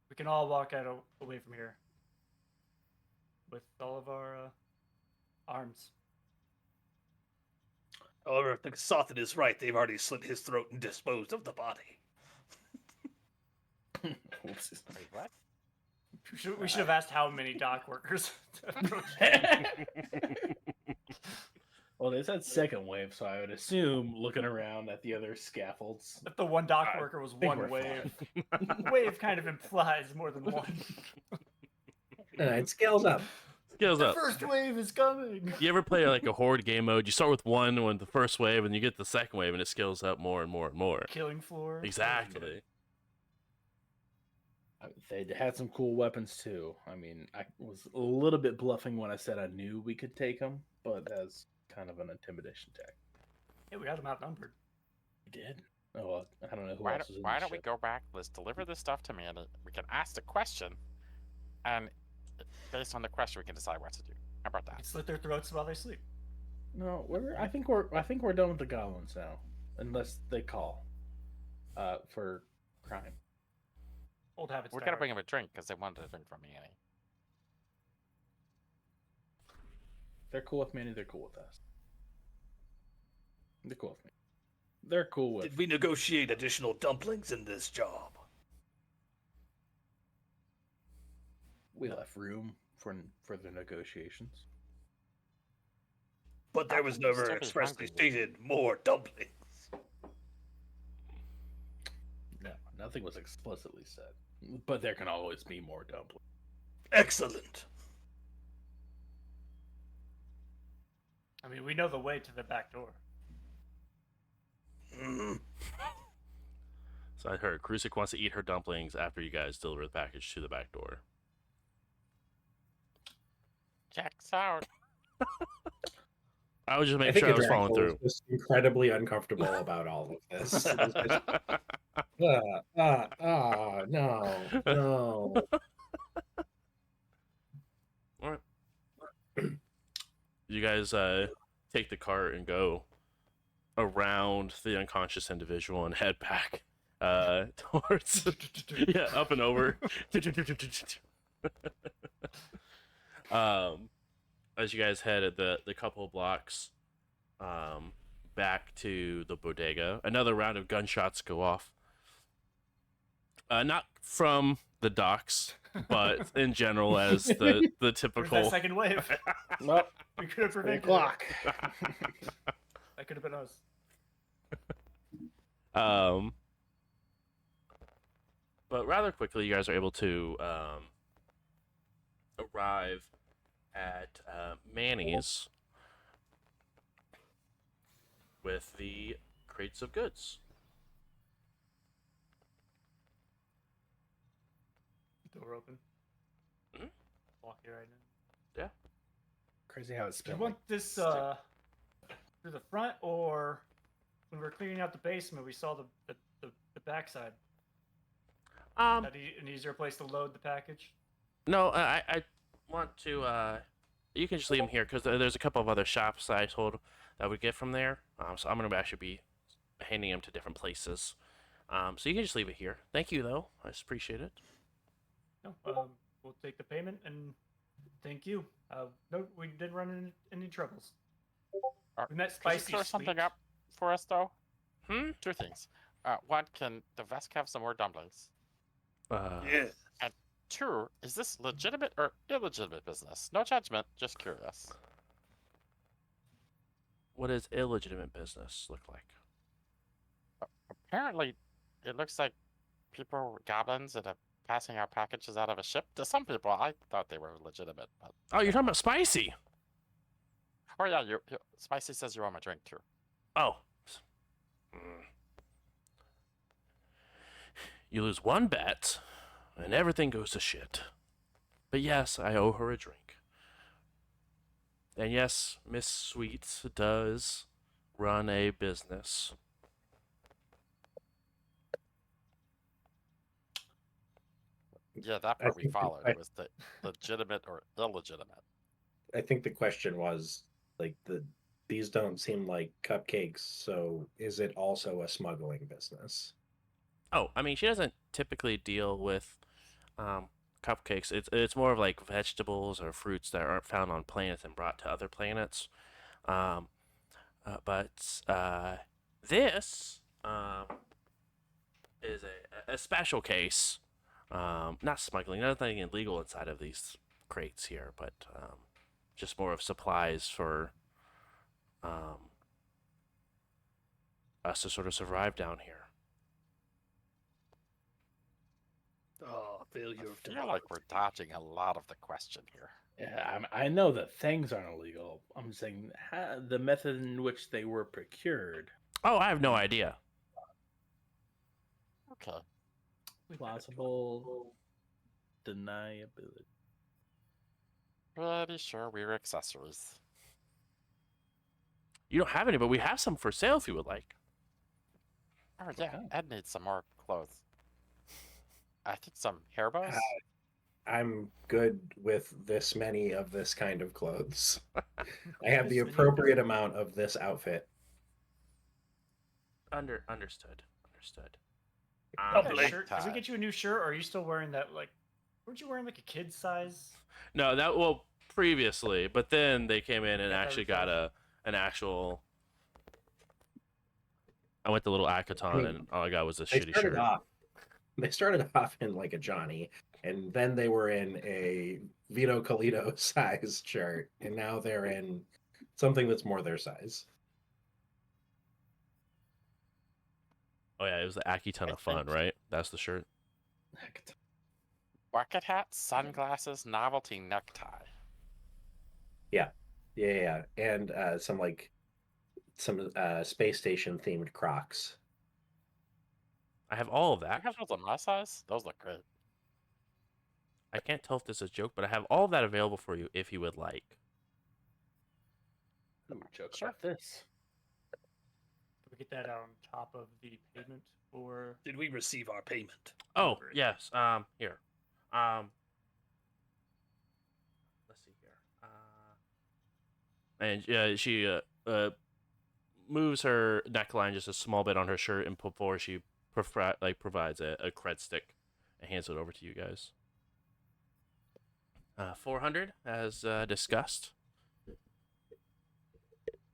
We can all walk out away from here with all of our arms. However, if the Kasathan is right, they've already slit his throat and disposed of the body. Whoopsies. Wait, what? We should have asked how many dock workers. Well, they said second wave, so I would assume looking around at the other scaffolds. If the one dock I worker was think one we're wave, wave kind of implies more than one. It scales up. Skills The up. first wave is coming. You ever play like a horde game mode? You start with one when the first wave, and you get the second wave, and it scales up more and more and more. Killing floor. Exactly. They had some cool weapons too. I mean, I was a little bit bluffing when I said I knew we could take them, but that's kind of an intimidation tactic. Yeah, we had them outnumbered. We did. Oh, well, I don't know who Why else is in don't, why the don't we ship. go back? Let's deliver this stuff to Manny. We can ask the question, and based on the question, we can decide what to do. How about We that? can slit their throats while they sleep. No, I think we're done with the goblins now, unless they call, for crime. Old habits. We're die gonna hard. bring him a drink because they wanted a drink from Manny. They're cool with Manny. They're cool with us. They're cool with me. They're cool with. Did we negotiate additional dumplings in this job? We left room for the negotiations. But there was How can you never still be expressly hungry? stated more dumplings. No, nothing was explicitly said. But there can always be more dumplings. Excellent. I mean, we know the way to the back door. Mm. So I heard Krusik wants to eat her dumplings after you guys deliver the package to the back door. Checks out. I was just I making think sure I was following Adraxel is through. just incredibly uncomfortable about all of this. It's just, no, no. All right. You guys take the cart and go around the unconscious individual and head back towards yeah, up and over. As you guys head at the couple of blocks back to the bodega, another round of gunshots go off. Not from the docks, but in general as the Where's that typical. second wave? Nope. We could have 3 prevented o'clock. it. That could have been us. But rather quickly, you guys are able to arrive at Manny's with the crates of goods. Door open. Mhm. Walk you right in. Crazy how it's Do you been. want this through the front, or when we were cleaning out the basement, we saw the backside? That an easier place to load the package? No, I want to. You can just leave them here because there's a couple of other shops that I told that would get from there. So I'm gonna actually be handing them to different places. So you can just leave it here. Thank you, though. I just appreciate it. No, we'll take the payment and thank you. No, we didn't run into any troubles. We met Could you Spicy clear something Sweet. up for us, though? Hmm. Two things. One, can the Vesk have some more dumplings? Yes. Two, is this legitimate or illegitimate business? No judgment, just curious. What does illegitimate business look like? Apparently, it looks like people were goblins that are passing out packages out of a ship. To some people, I thought they were legitimate, but Oh, you're talking about spicy. oh yeah, Spicy says you want my drink too. Oh. Mm. You lose one bet, and everything goes to shit. But yes, I owe her a drink. And yes, Miss Sweets does run a business. Yeah, that I part we think followed. I- It was the legitimate or illegitimate. I think the question was like these don't seem like cupcakes, so is it also a smuggling business? Oh, I mean, she doesn't typically deal with cupcakes. It's more of like vegetables or fruits that aren't found on planets and brought to other planets. But this is a special case. Not smuggling, nothing illegal inside of these crates here, but just more of supplies for us to sort of survive down here. Oh, I failure of feel democracy. like we're dodging a lot of the question here. Yeah, I know that things aren't illegal. I'm saying the method in which they were procured. Oh, I have no idea. Okay. Plausible deniability. Pretty sure we're accessories. You don't have any, but we have some for sale if you would like. Oh yeah, Okay. Ed needs some more clothes. I think some hair bows. I'm good with this many of this kind of clothes. I have the This many. appropriate amount of this outfit. Understood. Yeah, Lovely. shirt. Did we get you a new shirt, or are you still wearing that? Like, weren't you wearing like a kid size? No, that well previously, but then they came in and Got that actually got refilled. an actual I went to Little I Akaton, mean, and all I got was a they shitty started shirt. off. They started off in like a Johnny, and then they were in a Vito Colito size shirt, and now they're in something that's more their size. Oh yeah, it was the Akiton of fun, right? That's the shirt. Bucket hat, sunglasses, novelty necktie. Yeah, yeah, and some space station themed Crocs. I have all of You that. have those in my size? Those look great. I can't tell if this is a joke, but I have all of that available for you if you would like. Ooh, joke Sure. about this. Can we get that on top of the payment or Did we receive our payment? Oh Over it. yes. Here. Let's see here. And she moves her neckline just a small bit on her shirt, and before she provides a cred stick and hands it over to you guys. 400 as discussed.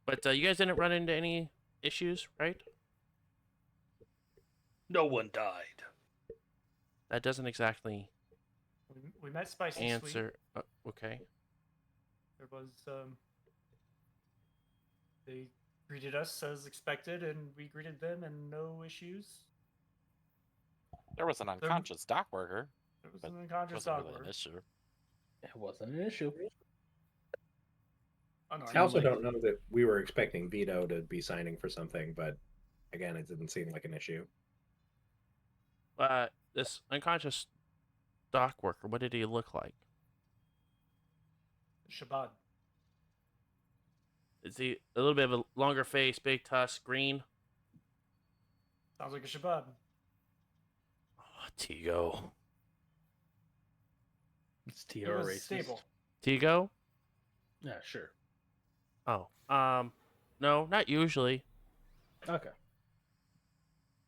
But you guys didn't run into any issues, right? No one died. That doesn't exactly we met Spicy Sweet. answer. Okay. There was they greeted us as expected, and we greeted them, and no issues. There was an unconscious dock worker. There was But an It unconscious wasn't dog really an work. issue. It wasn't an issue. Oh, no, I also like- don't know that we were expecting Vito to be signing for something, but again, it didn't seem like an issue. This unconscious dock worker, what did he look like? Shabbat. Is he a little bit of a longer face, big tusk, green? Sounds like a Shabbat. Oh, Tigo. It's It TR was racist. stable. Tigo? Yeah, sure. Oh, no, not usually, Okay.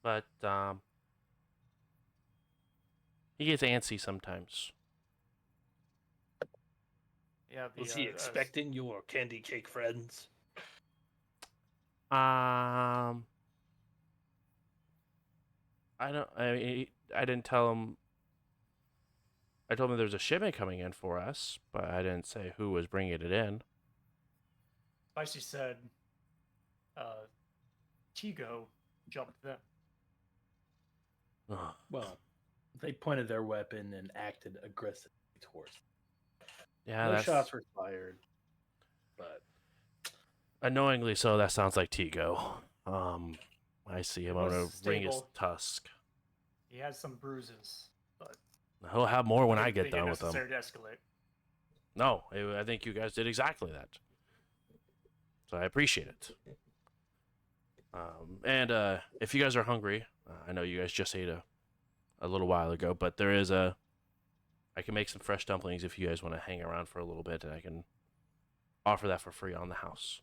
but he gets antsy sometimes. Yeah, the, Was he expecting your candy cake friends? I didn't tell him. I told him there's a shipment coming in for us, but I didn't say who was bringing it in. Spicy said Tigo jumped them. Ugh. Well, they pointed their weapon and acted aggressively towards them. Yeah, No that's shots were fired, but annoyingly so. That sounds like Tigo. I see him. It I'm gonna was ring his stable. tusk. He has some bruises, but He'll have more when I didn't get think it done with him. necessary to escalate. No, I think you guys did exactly that. So I appreciate it. And if you guys are hungry, I know you guys just ate a little while ago, but there is I can make some fresh dumplings if you guys want to hang around for a little bit, and I can offer that for free on the house.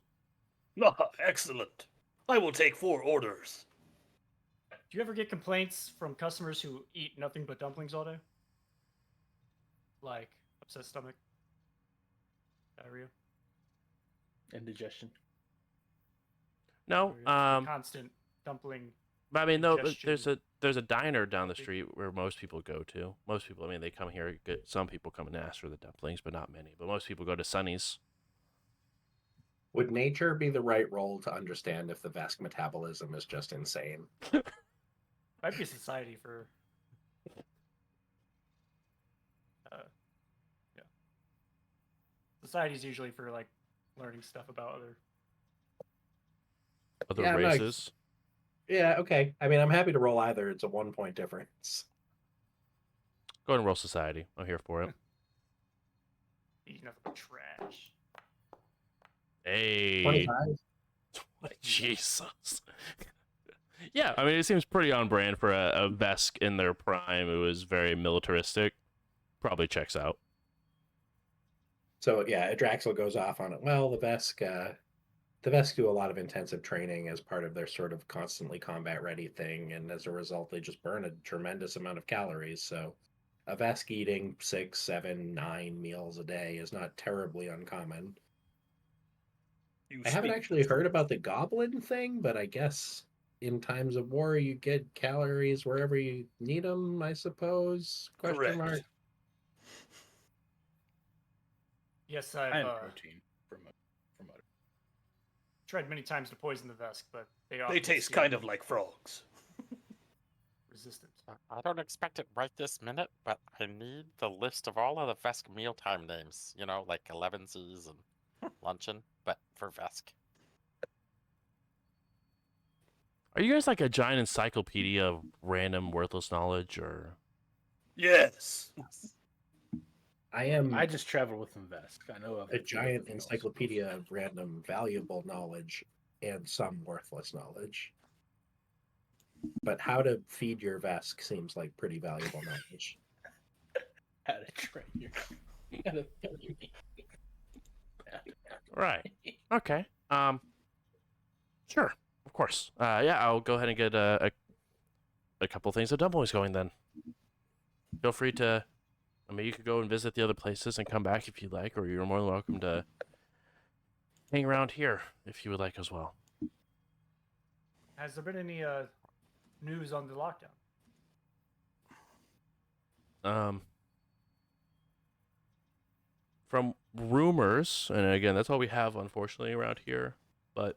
Ah, excellent. I will take 4 orders. Do you ever get complaints from customers who eat nothing but dumplings all day? Like upset stomach, diarrhea, indigestion. No, or constant dumpling. but I mean, no, Indigestion. there's a diner down the street where most people go to. Most people, I mean, they come here. Some people come and ask for the dumplings, but not many. But most people go to Sonny's. Would nature be the right role to understand if the Vesk metabolism is just insane? Might be a society for. Yeah. Society's usually for like learning stuff about Other Yeah, I'm not- races. Yeah, okay. I mean, I'm happy to roll either. It's a 1-point difference. Go ahead and roll society. I'm here for it. eating nothing but trash. Hey, 25. Jesus. Yeah, I mean, it seems pretty on brand for a Vesk in their prime. It was very militaristic. Probably checks out. So yeah, Draxel goes off on it. Well, the Vesk do a lot of intensive training as part of their sort of constantly combat ready thing, and as a result, they just burn a tremendous amount of calories. So, a Vesk eating 6, 7, 9 meals a day is not terribly uncommon. You I haven't speak- actually heard about the goblin thing, but I guess in times of war, you get calories wherever you need them, I suppose? Question Correct. mark. Yes, I've And protein from a. tried many times to poison the Vesk, but they They often taste seem kind of like frogs. resistant. I don't expect it right this minute, but I need the list of all of the Vesk mealtime names. You know, like 11Cs and luncheon, but for Vesk. Are you guys like a giant encyclopedia of random worthless knowledge, or? Yes. I am I just travel with Vesk. I know of a giant everything else. encyclopedia of random valuable knowledge and some worthless knowledge. But how to feed your Vesk seems like pretty valuable knowledge. How to train your. How to Right. Okay. Sure. Of course. Yeah, I'll go ahead and get a couple things of dumplings going then. Feel free to. I mean, you could go and visit the other places and come back if you'd like, or you're more than welcome to hang around here if you would like as well. Has there been any news on the lockdown? From rumors, and again, that's all we have, unfortunately, around here. But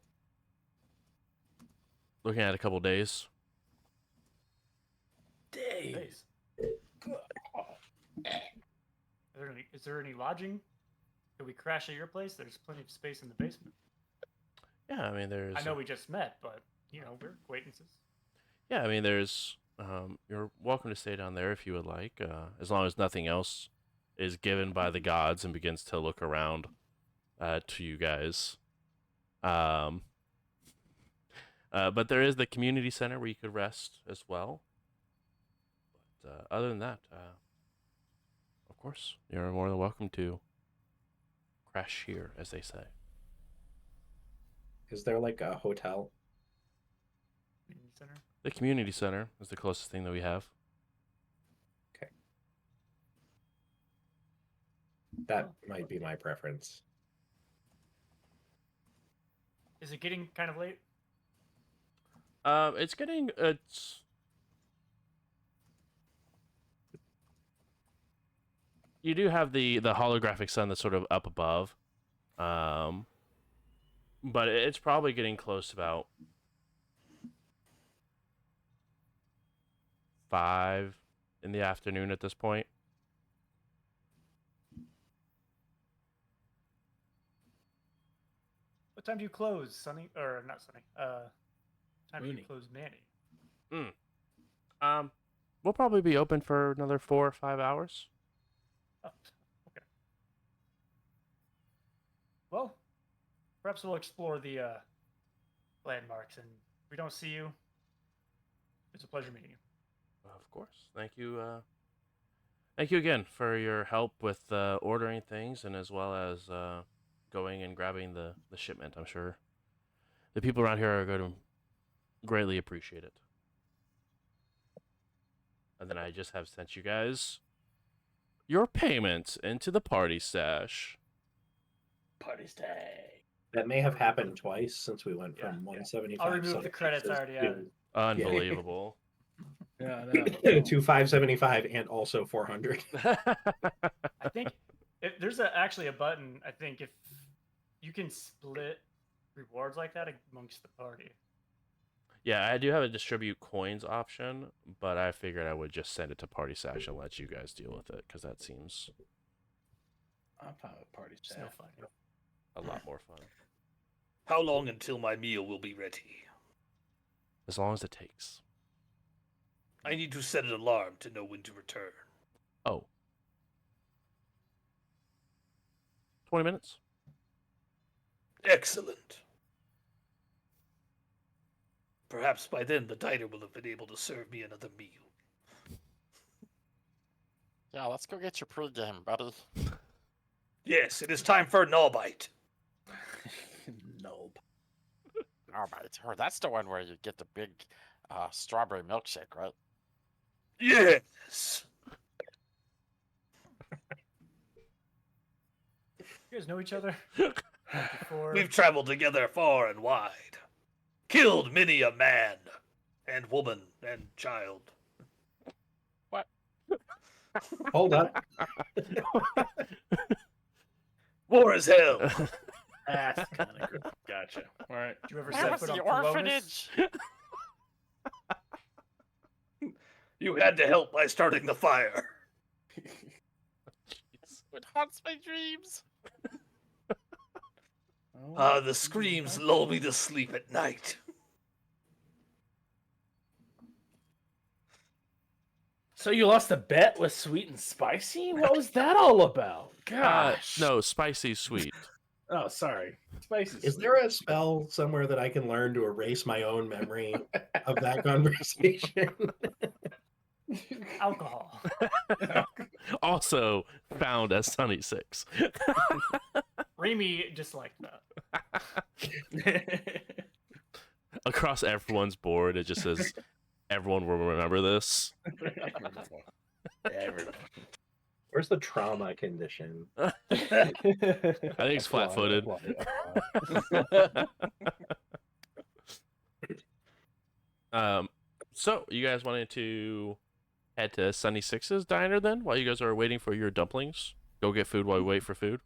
looking at a couple days. Days. Is there any lodging? Could we crash at your place? There's plenty of space in the basement. Yeah, I mean, there's. I know we just met, but you know we're acquaintances. Yeah, I mean, there's. You're welcome to stay down there if you would like, as long as nothing else is given by the gods and begins to look around to you guys. But there is the community center where you could rest as well. But other than that, of course, you're more than welcome to crash here, as they say. Is there like a hotel? Community center. The community center is the closest thing that we have. That might be my preference. Is it getting kind of late? It's getting it's. You do have the holographic sun that's sort of up above, but it's probably getting close to about 5 in the afternoon at this point. What time do you close, Sunny? Or not Sunny? Time do you Mooney. close, Manny? We'll probably be open for another 4 or 5 hours. Oh, okay. Well, perhaps we'll explore the landmarks, and if we don't see you, it's a pleasure meeting you. Of course. Thank you. Thank you again for your help with ordering things, and as well as going and grabbing the shipment. I'm sure the people around here are going to greatly appreciate it. And then I just have sent you guys your payment into the party stash. Party stay. That may have happened twice since we went from Yeah. 175. I'll remove the credits I already added. Unbelievable. Yeah, to 575 and also 400. I think there's actually a button. I think if you can split rewards like that amongst the party. Yeah, I do have a distribute coins option, but I figured I would just send it to Party Stash and let you guys deal with it, because that seems I'm fine with party It's stay. no fun. a lot more fun. How long until my meal will be ready? As long as it takes. I need to set an alarm to know when to return. Oh. 20 minutes? Excellent. Perhaps by then the diner will have been able to serve me another meal. Yeah, let's go get your pregame, buddy. Yes, it is time for a gnawbite. Nope. All right. Or that's the one where you get the big strawberry milkshake, right? Yes. You guys know each other? Before? We've traveled together far and wide. killed many a man and woman and child. Hold up. War is hell. That's kind of good. Gotcha. All right. Did you ever Where set was foot the on Colonis? orphanage? You had to help by starting the fire. It haunts my dreams. Ah, the screams lull me to sleep at night. So you lost a bet with Sweet and Spicy? What was that all about? Gosh. No, spicy sweet. Oh, sorry. Spicy. Is Sweet. there a spell somewhere that I can learn to erase my own memory of that conversation? Alcohol. Also found as Sunny 6. Raimi disliked that. Across everyone's board, it just says, everyone will remember this. Everyone. Where's the trauma condition? I think it's flat-footed. So you guys wanted to head to Sunny Six's diner then, while you guys are waiting for your dumplings? Go get food while we wait for food.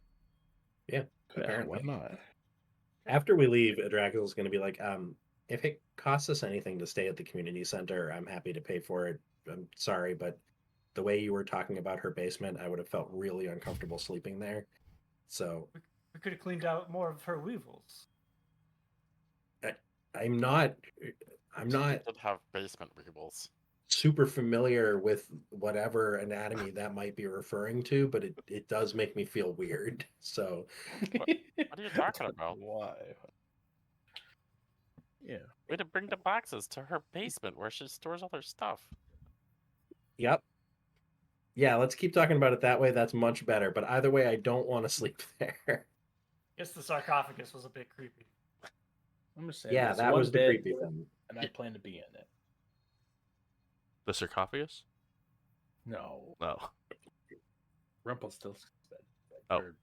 Yeah, Apparently. why not? After we leave, Dracula's going to be like, if it costs us anything to stay at the community center, I'm happy to pay for it. I'm sorry, but the way you were talking about her basement, I would have felt really uncomfortable sleeping there. So We could have cleaned out more of her weevils. I'm not Did have basement weebles. super familiar with whatever anatomy that might be referring to, but it does make me feel weird. So What are you talking about? Why? Yeah. Way to bring the boxes to her basement where she stores all her stuff. yep. Yeah, let's keep talking about it that way. That's much better. But either way, I don't want to sleep there. Guess the sarcophagus was a bit creepy. I'm just saying. Yeah, there's that one was the bed, creepy thing. and I plan to be in it. The sarcophagus? No, Oh. Rumpelstiltskin's bed. Oh. Or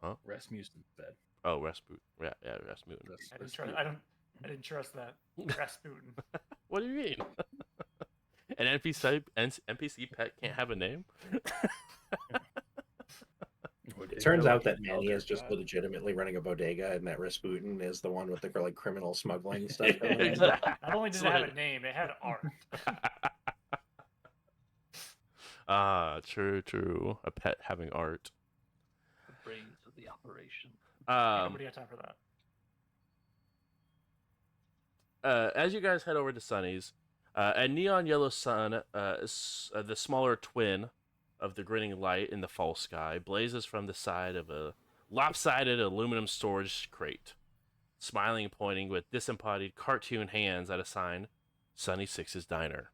Huh? Rasmussen's bed. Oh, Rasputin. Yeah, Rasputin. I didn't trust that. Rasputin. What do you mean? An NPC pet can't have a name? It turns out that Manny is just legitimately running a bodega, and that Rasputin is the one with the like criminal smuggling stuff going on. Exactly. Not only did it have a name, it had art. True. A pet having art. The brains of the operation. Nobody had time for that. As you guys head over to Sunny's, a neon yellow sun, the smaller twin of the grinning light in the fall sky, blazes from the side of a lopsided aluminum storage crate, smiling and pointing with disembodied cartoon hands at a sign, Sunny Six's Diner.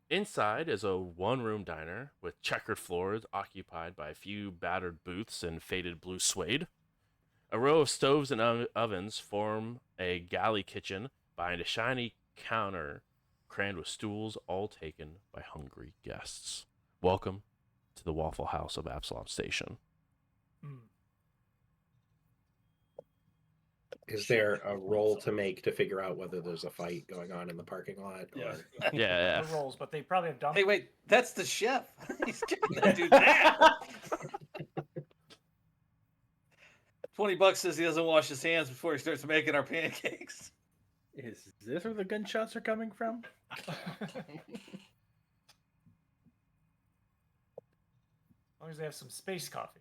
Inside is a one-room diner with checkered floors occupied by a few battered booths and faded blue suede. A row of stoves and ovens form a galley kitchen behind a shiny counter crammed with stools, all taken by hungry guests. Welcome to the Waffle House of Absalom Station. Is there a roll to make to figure out whether there's a fight going on in the parking lot? Or... Yeah. The rolls, but they probably have dumped. Hey, wait, that's the chef. He's kicking that dude down. $20 says he doesn't wash his hands before he starts making our pancakes. Is this where the gunshots are coming from? As long as they have some space coffee.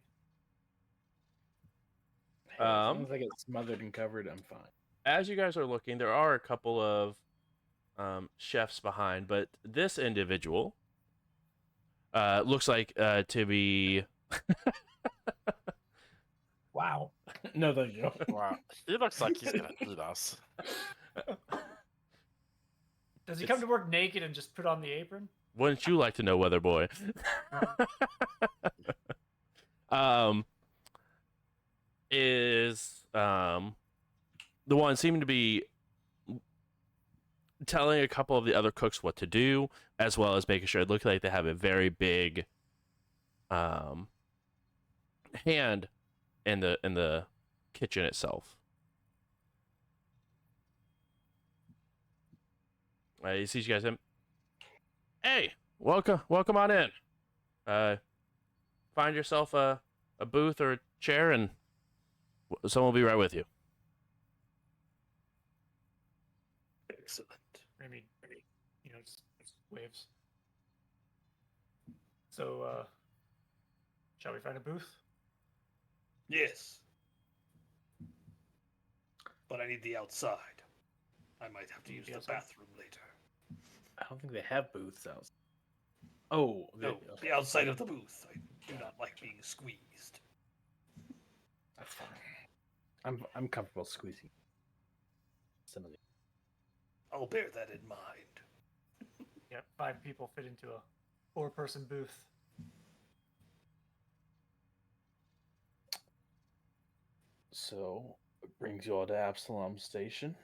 Hey, as long as I get smothered and covered, I'm fine. As you guys are looking, there are a couple of chefs behind, but this individual looks like to be... Wow. No, thank you. Wow. He looks like he's gonna eat us. Does he come to work naked and just put on the apron? Wouldn't you like to know, Weather Boy? Is the one seeming to be telling a couple of the other cooks what to do, as well as making sure it looks like they have a very big hand in the kitchen itself. He sees you guys. Hey, welcome on in. Find yourself a booth or a chair, and someone will be right with you. Excellent. Remy, just waves. So, shall we find a booth? Yes. But I need the outside. I might have to use the outside? bathroom later. I don't think they have booths out. Oh, No, okay. the outside of the booth. I do not like being squeezed. That's fine. I'm comfortable squeezing. I'll bear that in mind. Yep, 5 people fit into a 4-person booth. So it brings you all to Absalom Station.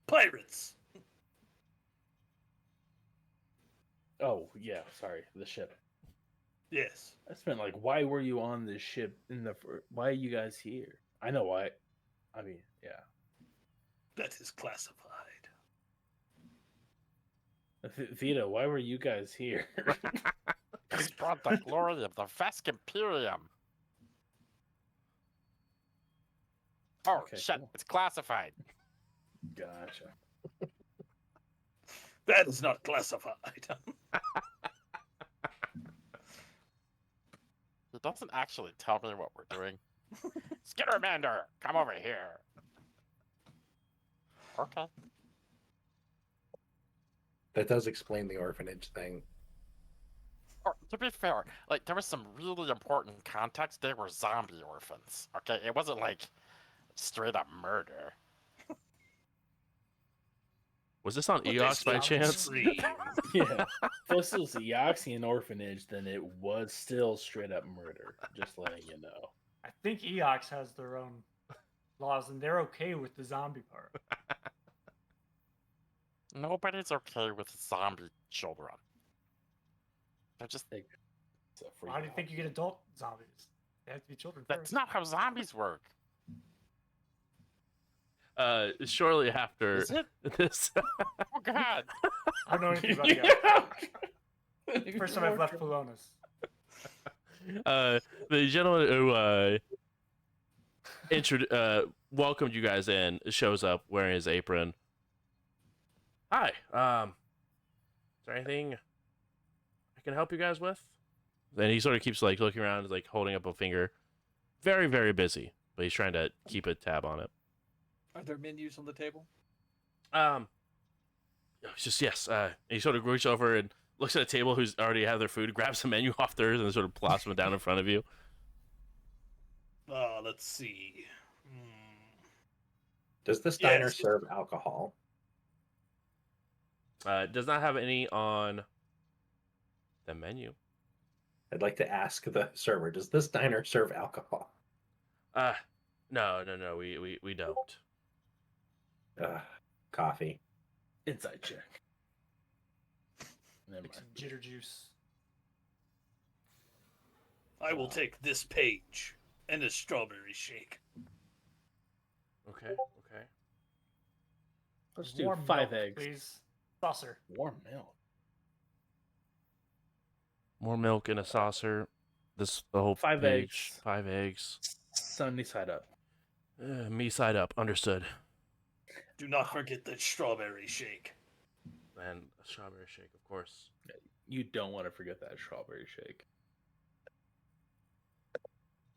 Pirates! Oh yeah, sorry, the ship. Yes. I just meant like, why were you on this ship why are you guys here? I know why. I mean, yeah. That is classified. Vito, why were you guys here? This brought the glory of the Vesk Imperium. Oh, Okay, shit, cool. it's classified. Gotcha. That is not classified. It doesn't actually tell me what we're doing. Skittermander, come over here. Okay. That does explain the orphanage thing. Or, to be fair, like, there was some really important context. They were zombie orphans, okay? It wasn't, like, straight up murder. Was this on But they Eox by still chance? scream. Yeah. If this was the Eoxian orphanage, then it was still straight up murder. Just letting you know. I think Eox has their own laws, and they're okay with the zombie part. Nobody's okay with zombie children. They're just... Except for How do you think you get adult zombies? They have to be children That's first. not how zombies work. Shortly after Is it? this, Oh, God. I don't know anything about Eox. First time I've left Pulonis. the gentleman who welcomed you guys in shows up wearing his apron. Hi, is there anything I can help you guys with? And he sort of keeps like looking around, like holding up a finger. Very, very busy, but he's trying to keep a tab on it. Are there menus on the table? It's just yes. He sort of reaches over and looks at a table who's already have their food, grabs the menu off theirs, and sort of plops them down in front of you. Let's see. Does this diner Yes. serve alcohol? Does not have any on the menu. I'd like to ask the server, does this diner serve alcohol? No, we don't. Coffee. Inside check. Never Like some mind. jitter juice. I will take this page and a strawberry shake. Okay. Let's do Warm 5 milk, eggs. please. Saucer. Warm milk. More milk in a saucer. The whole 5 page. eggs. 5 eggs. Sunny side up. Me side up. Understood. Do not forget the strawberry shake. And a strawberry shake, of course. You don't want to forget that strawberry shake.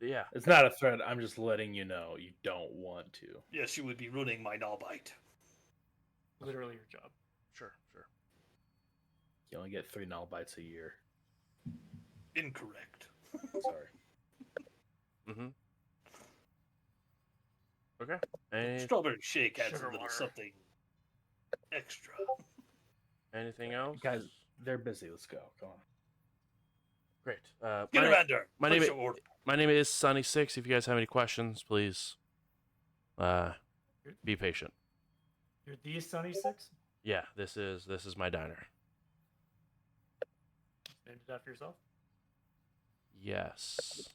Yeah. It's not a threat. I'm just letting you know you don't want to. Yes, you would be ruining my Nobite. Literally your job. Sure. You only get 3 null bites a year. Incorrect. Sorry. Mm-hmm. Okay. Any, Strawberry shake adds Sugar a little water. something extra. anything else? Guys, they're busy. Let's go. Come on. Great. Get My, around there. my Place name your order. my name is Sunny6. If you guys have any questions, please be patient. You're the Sunny Six? Yeah, this is my diner. Named it after yourself? Yes.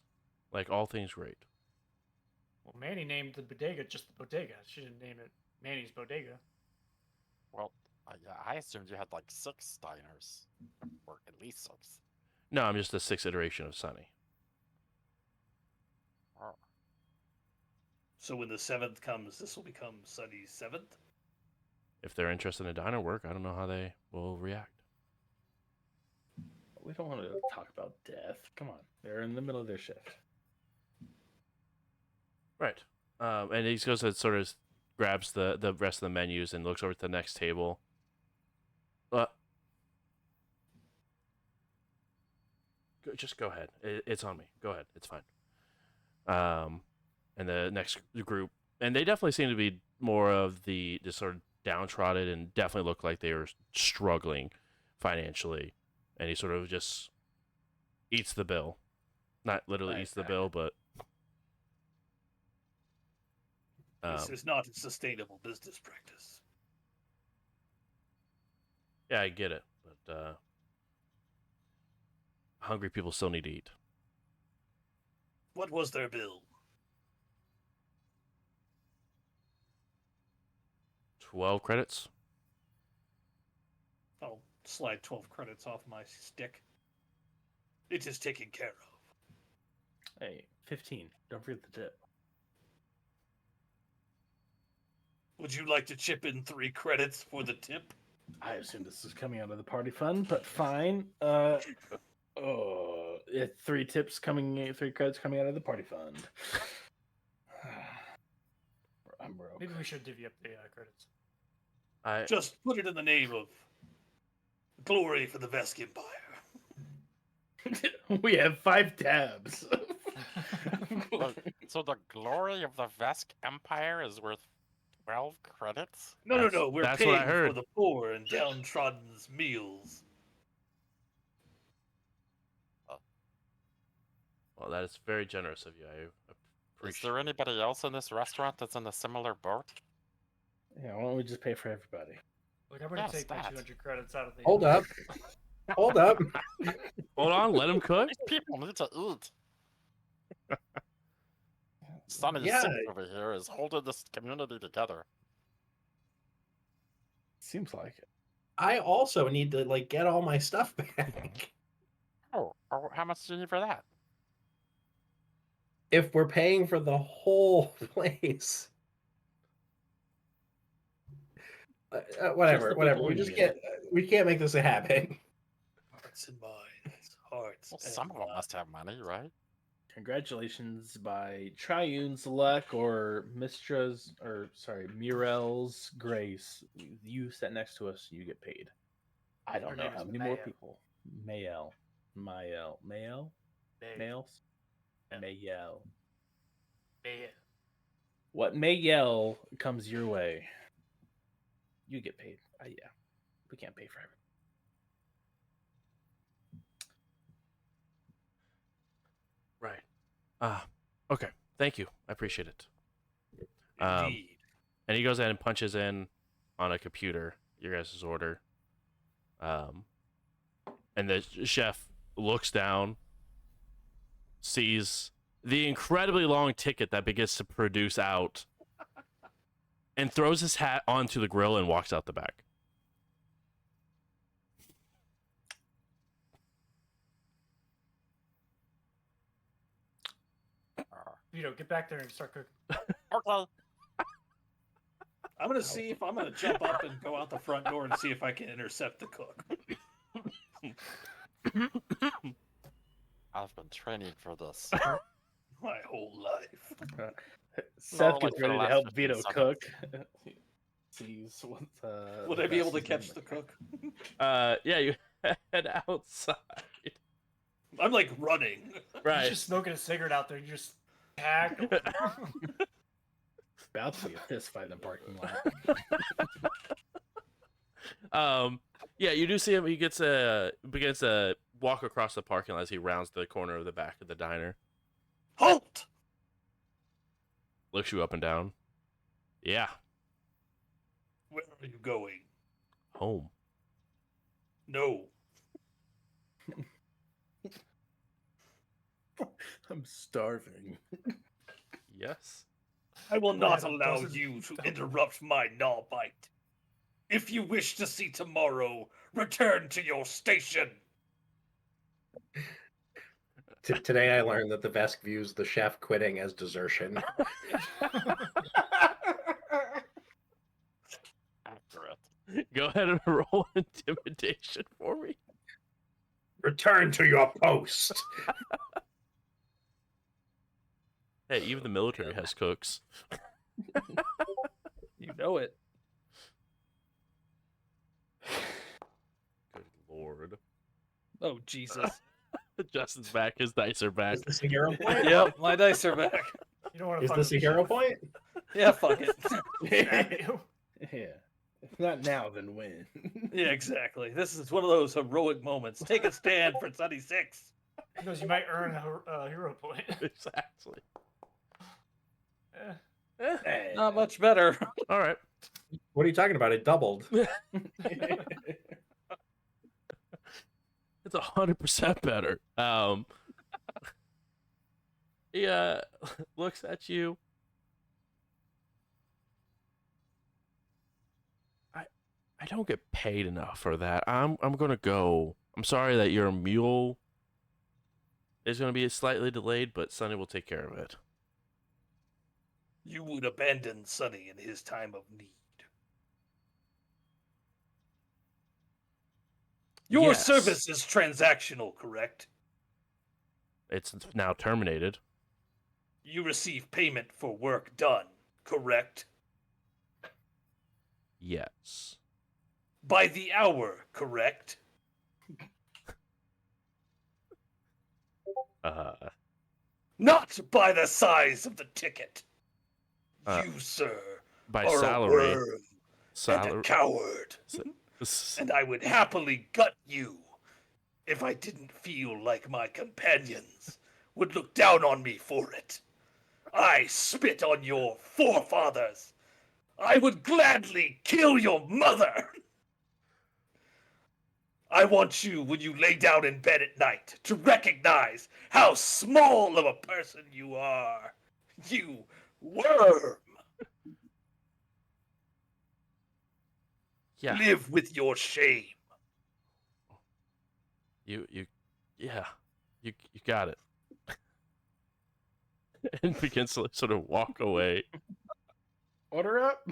Like all things great. Well, Manny named the bodega just the bodega. She didn't name it Manny's Bodega. Well, Yeah, I assumed you had like 6 diners, or at least 6. No, I'm just the 6th iteration of Sunny. Oh. So when the 7th comes, this will become Sunny's 7th? If they're interested in diner work, I don't know how they will react. We don't want to talk about death. Come on, they're in the middle of their shift. Right. And he goes and sort of grabs the rest of the menus and looks over at the next table. Just go ahead. It's on me. Go ahead. It's fine. And the next group, and they definitely seem to be more of the just sort of downtrodden and definitely look like they were struggling financially. And he sort of just eats the bill. Not literally eats the bill, but This is not a sustainable business practice. yeah, I get it. But hungry people still need to eat. What was their bill? 12 credits. I'll slide 12 credits off my stick. It is taken care of. Hey, 15. Don't forget the tip. Would you like to chip in 3 credits for the tip? I assume this is coming out of the party fund, but fine. Yeah, 3 credits coming out of the party fund. I'm broke. Maybe we should divvy up the credits. Just put it in the name of glory for the Vesk Empire. We have 5 tabs. So the glory of the Vesk Empire is worth 12 credits? No. We're that's what I paying heard. for the poor and downtrodden's meals. Well, that is very generous of you. I appreciate. Is there anybody else in this restaurant that's in a similar boat? Yeah, why don't we just pay for everybody? Look, I'm gonna Yes, take my that. 200 credits out of the. Hold up. Hold up. Hold on, let him cook. These people need to eat. Sonny Yeah. Six over here is holding this community together. Seems like it. I also need to get all my stuff back. Oh, how much do you need for that? If we're paying for the whole place. Whatever. people We in just the can't. We can't make this a habit. Hearts and minds. Hearts. Well, and some of them must have money, right? Congratulations by Triune's luck or Mirel's grace. You sat next to us, you get paid. I don't Her know name how is many more Mayo. people. Mael. Males? Yeah. Mayel. They- What Mayel comes your way, you get paid. Yeah, we can't pay for everything. Right. Okay. Thank you. I appreciate it. Indeed. And he goes in and punches in on a computer your guys' order. And the chef looks down, sees the incredibly long ticket that begins to produce out, and throws his hat onto the grill and walks out the back. Get back there and start cooking. Okay. I'm going to see if I'm going to jump up and go out the front door and see if I can intercept the cook. I've been training for this. My whole life. Seth like gets for the ready to last help 15 Vito seconds. cook. Sees what Would I be able to catch the cook? Yeah, you head outside. I'm running. Right. You're just smoking a cigarette out there. You just hack. About to be a fist fight in the parking lot. Yeah, you do see him. He begins to walk across the parking lot as he rounds the corner of the back of the diner. Halt! Looks you up and down. Yeah, Where are you going? home. No. I'm starving. Yes. I will not Yeah, allow doesn't- you to interrupt my gnaw bite. If you wish to see tomorrow, return to your station. Today I learned that the Vesk views the chef quitting as desertion. Accurate. Go ahead and roll intimidation for me. Return to your post. Hey, even the military has cooks. You know it. Good lord. Oh, Jesus. Justin's back. His dice are back. Is this a hero point? Yep, my dice are back. You don't want to. Is this a hero point? Yeah, fuck it. Yeah. If not now, then when? Yeah, exactly. This is one of those heroic moments. Take a stand for Sunny 6. Because you might earn a hero point. Exactly. Eh. Not much better. All right. What are you talking about? It doubled. It's 100% better. He looks at you. I don't get paid enough for that. I'm gonna go. I'm sorry that your mule is gonna be slightly delayed, but Sonny will take care of it. You would abandon Sonny in his time of need. Your Yes. service is transactional, correct? It's now terminated. You receive payment for work done, correct? Yes. By the hour, correct? Not by the size of the ticket. You, sir, By are a salary. worm and a Salary. coward. And I would happily gut you if I didn't feel like my companions would look down on me for it. I spit on your forefathers. I would gladly kill your mother. I want you, when you lay down in bed at night, to recognize how small of a person you are. You worm. Yeah. Live with your shame. Yeah. You got it. And begins to sort of walk away. Order up.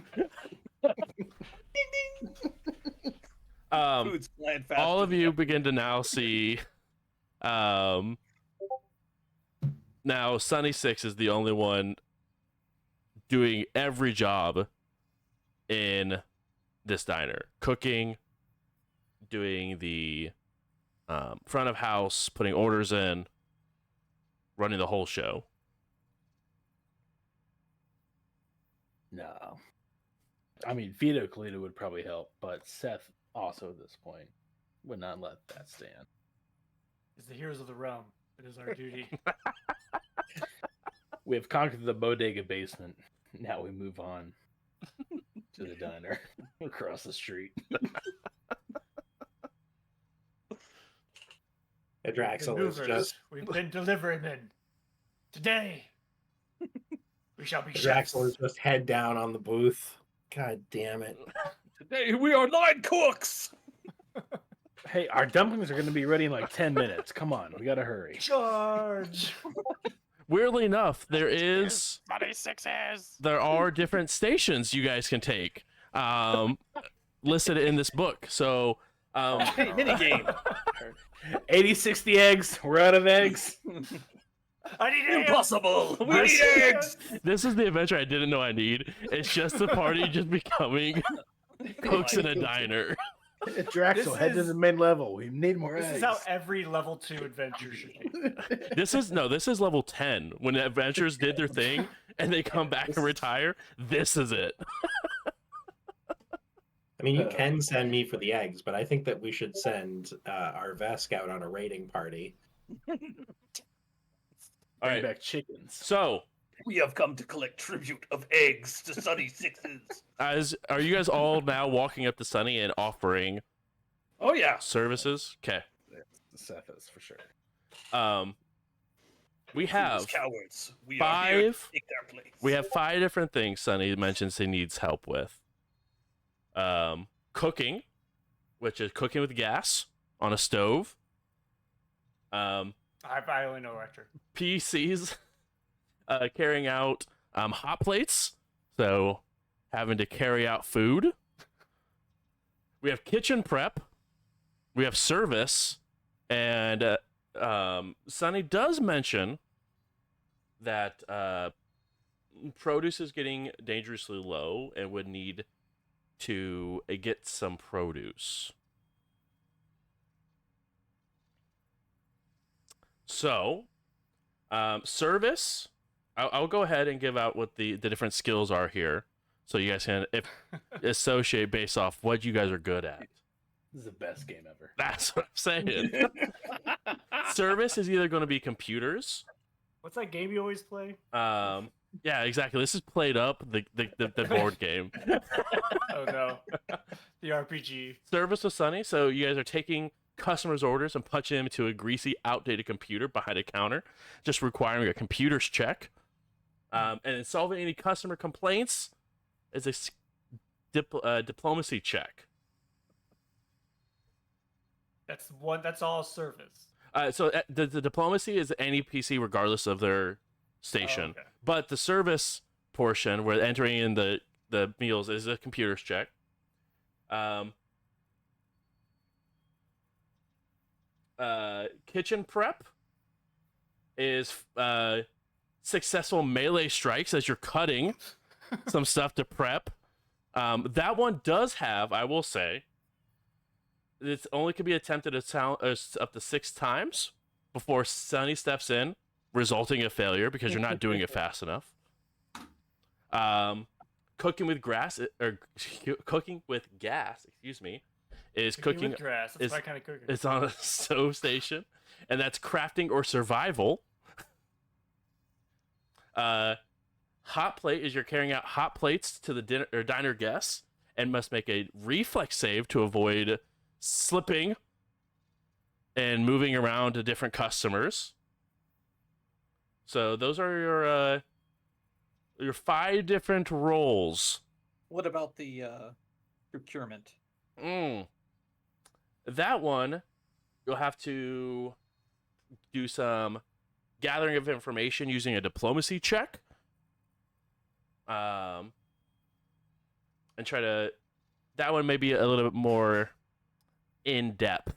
Food's flying fast. All of you begin to now see now Sunny 6 is the only one doing every job in this diner. Cooking, doing the front of house, putting orders in, running the whole show. No. I mean, Vito Colita would probably help, but Seth also at this point would not let that stand. As the heroes of the realm, it is our duty. We have conquered the bodega basement. Now we move on to the diner across the street. Draxel is Maneuvers just we've been delivering in. Today, we shall be Draxel is chefs. just head down on the booth. God damn it. Today we are line cooks. Hey, our dumplings are going to be ready in like 10 minutes. Come on, we got to hurry. Charge! Weirdly enough, there are different stations you guys can take listed in this book. So Hey, mini game. 80, 60 eggs. We're out of eggs. I need eggs! Impossible. We This- need eggs. this is the adventure I didn't know I need. It's just the party just becoming cooks in a diner. Draxel, This head to is- the main level. We need more This eggs. is how every level 2 adventure should be. This is level 10. When the adventurers did their thing and they come back and retire, this is it. I mean, you can send me for the eggs, but I think that we should send our Vesk out on a raiding party. All Bring right. back chickens. So, We have come to collect tribute of eggs to Sunny Sixes. are you guys all now walking up to Sunny and offering Oh yeah. services? Okay. Seth is for sure. We These have cowards. We are here to five. take their place. We have 5 different things Sunny mentions he needs help with. cooking, which is cooking with gas on a stove. I only know electric. PCs carrying out hot plates, so having to carry out food. We have kitchen prep. We have service, and Sonny does mention that produce is getting dangerously low and would need to get some produce. So, service, I'll go ahead and give out what the different skills are here, so you guys can associate based off what you guys are good at. This is the best game ever. That's what I'm saying. Service is either going to be computers. What's that game you always play? Yeah, exactly. This is played up the board game. Oh no, the RPG. Service with Sunny. So you guys are taking customers' orders and punching them into a greasy, outdated computer behind a counter, just requiring a computer's check. And then solving any customer complaints is a diplomacy check. That's all service. So the diplomacy is any PC regardless of their station, okay. but the service portion where entering in the meals is a computer's check. Kitchen prep is successful melee strikes as you're cutting some stuff to prep. That one does have, I will say, it only can be attempted up to 6 times before Sunny steps in, resulting in failure because you're not doing it fast enough. Cooking with gas, excuse me, is cooking with grass. That's my kind of cooking. It's on a stove station, and that's crafting or survival. Hot plate is you're carrying out hot plates to the dinner or diner guests and must make a reflex save to avoid slipping and moving around to different customers. So those are your 5 different roles. What about the procurement? That one, you'll have to do some gathering of information using a diplomacy check. And try to... That one may be a little bit more in-depth.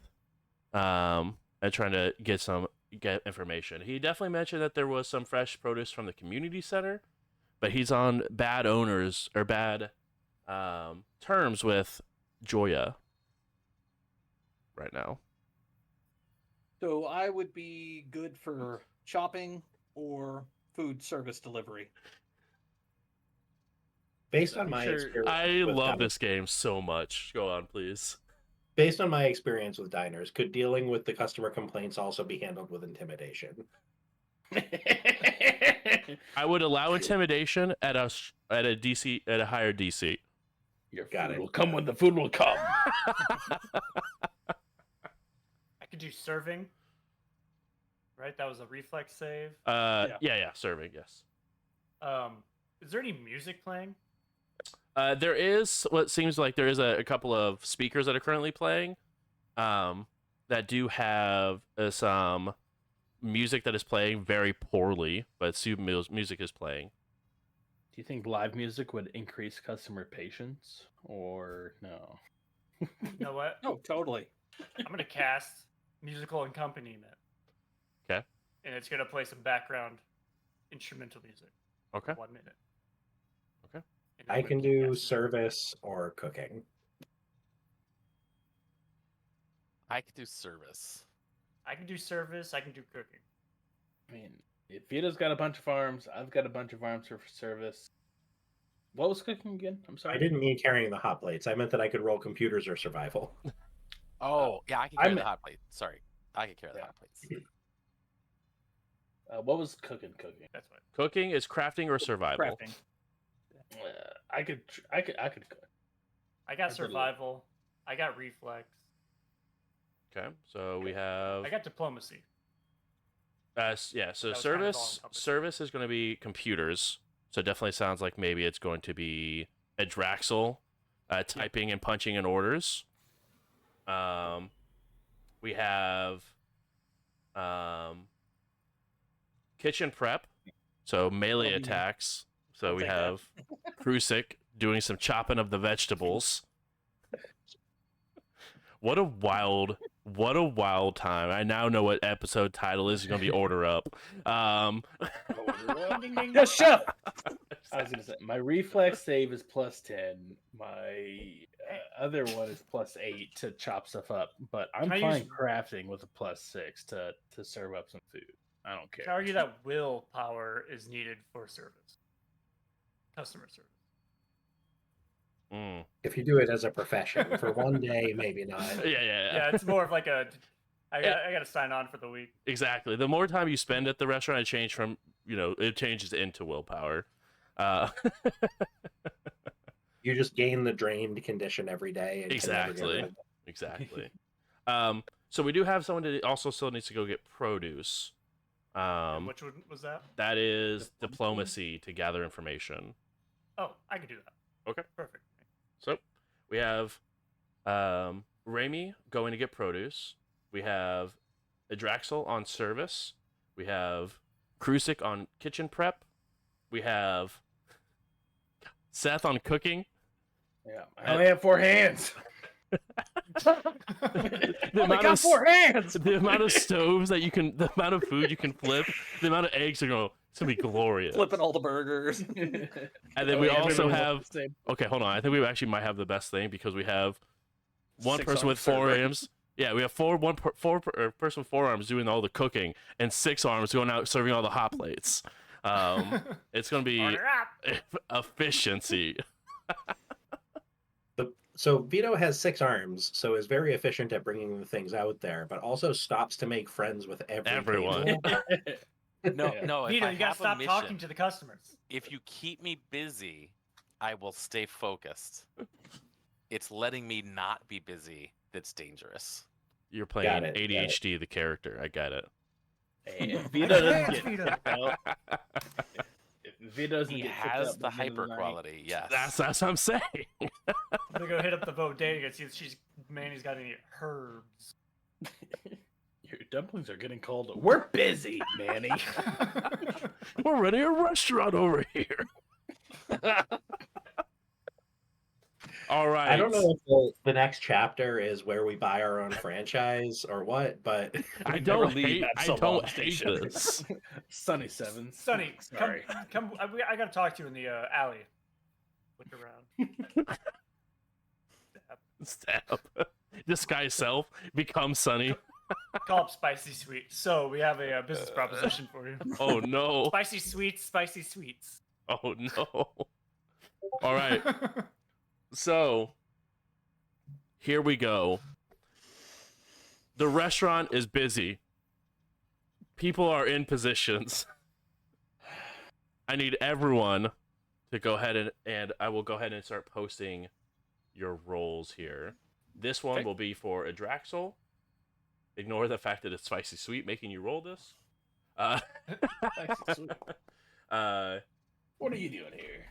And trying to get information. He definitely mentioned that there was some fresh produce from the community center, but he's on bad owners or bad terms with Joya right now. So I would be good for shopping or food service delivery. Based on my experience, I with love diners- this game so much. Go on, please. Based on my experience with diners, could dealing with the customer complaints also be handled with intimidation? I would allow intimidation at a DC at a higher DC. Your Got food it. will come when the food will come. I could do serving. Right, that was a reflex save. Yeah, serving, yes. Is there any music playing? There is what seems like there is a couple of speakers that are currently playing, that do have some music that is playing very poorly, but music is playing. Do you think live music would increase customer patience, or no? You know what? Oh, totally. I'm gonna cast musical accompaniment. Okay. And it's gonna play some background instrumental music. Okay. 1 minute. Okay. And then I we're can gonna do cast it. service or cooking. I could do service. I can do service. I can do cooking. I mean, if Vito's got a bunch of farms, I've got a bunch of farms for service. What was cooking again? I'm sorry. I didn't mean carrying the hot plates. I meant that I could roll computers or survival. Oh, yeah, I can carry the hot plate. Sorry, I can carry the Yeah. hot plates. What was cooking? That's what. Cooking is crafting or survival. Crafting. I could cook. I got That's what it is. survival. I got reflex. Okay, so we have I got diplomacy. So was kind of service all-encompassing. service is going to be computers. So it definitely sounds like maybe it's going to be a Draxel, typing and punching in orders. We have kitchen prep, so melee yeah. attacks. So I'll we take that. have Krusik doing some chopping of the vegetables. What a wild time. I now know what episode title is. It's going to be Order Up. Ding, ding, ding. Yes, chef. I was gonna say my reflex save is +10. My other one is +8 to chop stuff up. But I'm Can I fine use- crafting with a +6 to serve up some food. I don't care. Can I argue that willpower is needed for service, customer service? Mm. If you do it as a profession for one day, maybe not. Yeah, it's more of like a. I got to sign on for the week. Exactly. The more time you spend at the restaurant, it changes into willpower. You just gain the drained condition every day. And can never get rid of it. Exactly. So we do have someone that also still needs to go get produce. And which one was that? That is diplomacy to gather information. Oh, I can do that. Okay. Perfect. So we have Raimi going to get produce. We have Adraxel on service. We have Krusik on kitchen prep. We have Seth on cooking. Yeah, I only have 4 hands. The I amount got of 4 hands. the amount of stoves that the amount of food you can flip, the amount of eggs are it's gonna be glorious. Flipping all the burgers. And then we Everyone also wants have the same. okay, hold on. I think we actually might have the best thing because we have one 6 person armed with 4 server. arms. Yeah, we have one person with 4 arms doing all the cooking, and 6 arms going out serving all the hot plates. It's gonna be Order up. efficiency. So Vito has 6 arms, so is very efficient at bringing the things out there, but also stops to make friends with Everyone. table. No, Yeah. no. If Vito, I you gotta have a stop mission, talking to the customers. if you keep me busy, I will stay focused. It's letting me not be busy that's dangerous. You're Got playing it, got it. ADHD, the character. I get it. Hey, if Vito doesn't Yes, get Vito. kicked out, if Vito doesn't He get kicked has out the by the end of hyper night- quality. Yes. That's what I'm saying. I'm gonna go hit up the bodega and see if Manny's got any herbs. Your dumplings are getting cold. We're busy, Manny. We're running a restaurant over here. All right. I don't know if the next chapter is where we buy our own franchise or what, but I Never don't leave hate. that I Salon don't hate station. this. Sunny Sevens. Sonny, Sorry. come. I gotta talk to you in the alley. Look around. Stab. Disguise self. Become Sunny. Call up Spicy Sweet. So we have a business proposition for you. Oh no. Spicy sweets, spicy sweets. Oh no. All right. So here we go. The restaurant is busy. People are in positions. I need everyone to go ahead and I will go ahead and start posting your roles here. This one Okay. will be for Adraxel. Ignore the fact that it's spicy sweet making you roll this. Spicy sweet. What are you doing here?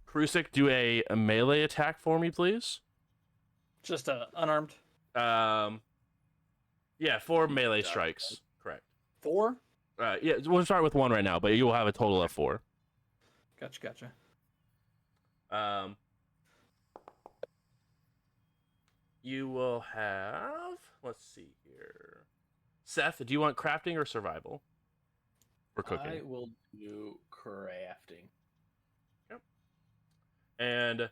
Krusik, do a melee attack for me, please. Just unarmed. Yeah, 4 melee strikes. Correct. 4? Yeah, we'll start with 1 right now, but you will have a total of 4. Gotcha. You will have. Let's see here. Seth, do you want crafting or survival? Or cooking? I will do crafting. And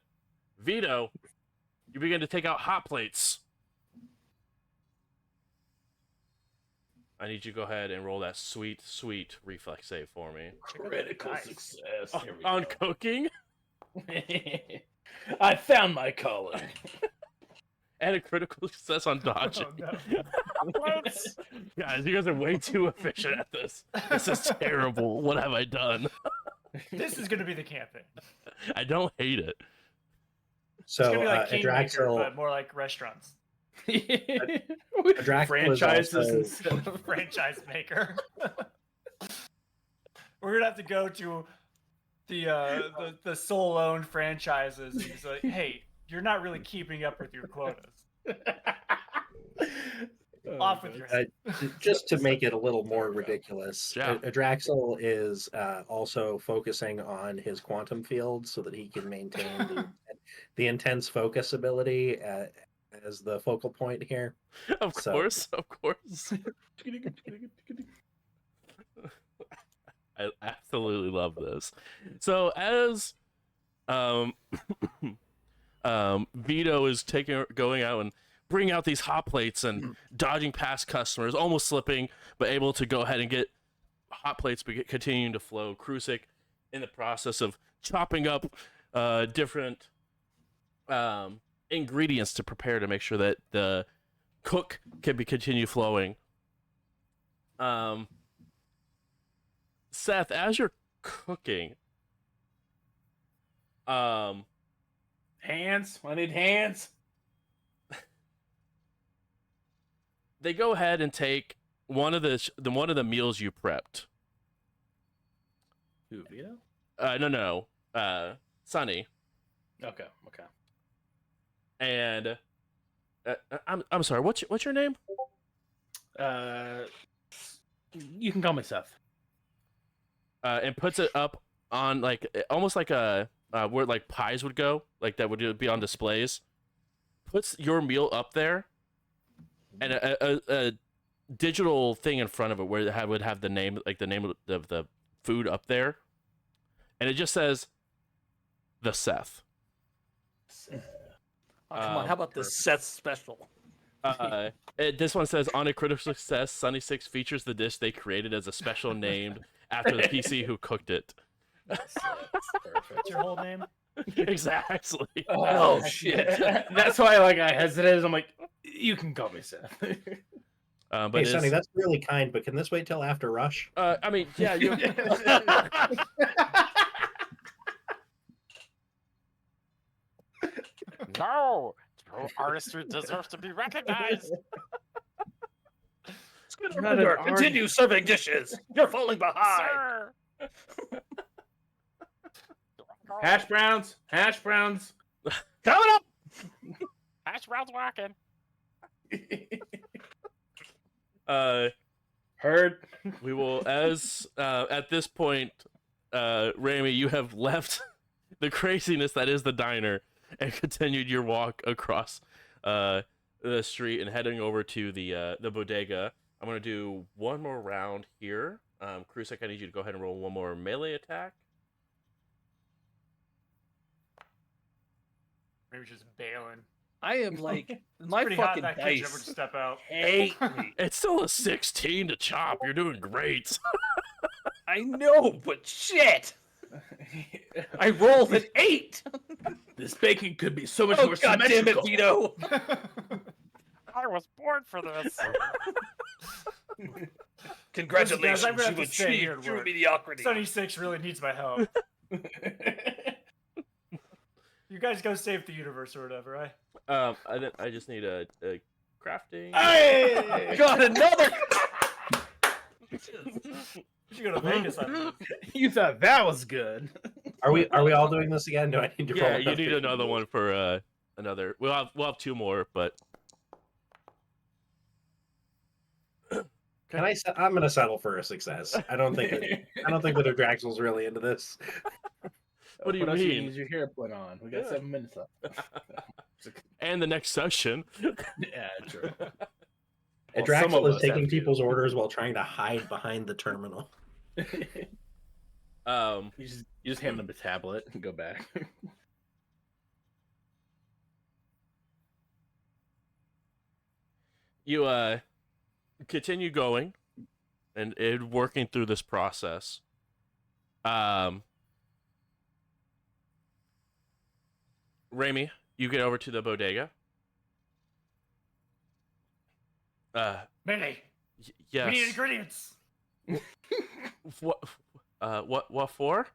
Vito, you begin to take out hot plates. I need you to go ahead and roll that sweet, sweet reflex save for me. Critical Nice. success. Here we On go. cooking I found my calling. and a critical success on dodging. Oh, no. Guys, you guys are way too efficient at this. This is terrible. What have I done? This is gonna be the campaign. I don't hate it. It's so gonna be like Kingmaker, Adraxel, but more like restaurants. Adraxel is Franchises also- instead of Franchise maker. We're gonna have to go to the sole owned franchises. And he's like, hey, you're not really keeping up with your quotas. Off with your head. Just to make it a little more ridiculous, Yeah. Adraxel is also focusing on his quantum field so that he can maintain the intense focus ability as the focal point here. Of So- course. I absolutely love this. So as Vito is going out and bringing out these hot plates and dodging past customers, almost slipping, but able to go ahead and get hot plates continuing to flow. Krusik in the process of chopping up different ingredients to prepare to make sure that the cook can continue flowing. Seth, as you're cooking, Hands. I need hands. they go ahead and take one of the meals you prepped. Who, Vito? No, Sunny. Okay. And I'm sorry. What's your name? You can call me Seth. And puts it up on almost like a where like pies would go, like that would be on displays. Puts your meal up there, and a digital thing in front of it where it would have the name of the food up there, and it just says the Seth. Oh, come on, how about The this? Seth special. This one says, on a critical success, Sunny Six features the dish they created as a special named after the PC who cooked it. Perfect. What's your whole name? Exactly. Oh shit! That's why I hesitated. I'm like, you can call me Seth. But Hey, it's, Sonny, that's really kind, but can this wait till after Rush? I mean, yeah, you. No, your artistry deserves to be recognized. Starfinder, continue serving dishes. You're falling behind. Sir. Hash browns. Coming up. Hash browns walking. Heard. We will, as at this point, Rami, you have left the craziness that is the diner and continued your walk across the street and heading over to the bodega. I'm gonna do one more round here. Krusik, I need you to go ahead and roll one more melee attack. Maybe just bailing. I am like my Pretty hot fucking that kid's ever to dice. step out. Hate me. It's still a 16 to chop. You're doing great. I know, but shit. I rolled an 8. This bacon could be so much Oh, more God damn it, symmetrical. Vito. I was born for this. Congratulations, I'm gonna have you to stay here achieved and true work. mediocrity. Sunny Six really needs my help. You guys go save the universe or whatever, right? I just need a crafting. Hey! Got another. You should go to Vegas after this. You thought that was good. Are we all doing this again? Do I need to roll? Yeah, you enough need to- another one for another. We'll have two more, but Can I'm gonna settle for a success. I don't think that Draxel's really into this. What do you else mean? Use your hair put on. We got Yeah. 7 minutes left. and the next session. Yeah, true. And Well, some of Draxel is us taking have to. people's orders while trying to hide behind the terminal. Um, You just hand them a tablet and go back. you continue going and working through this process. Rami, you get over to the bodega. Mayday! Yes. We need ingredients! What for?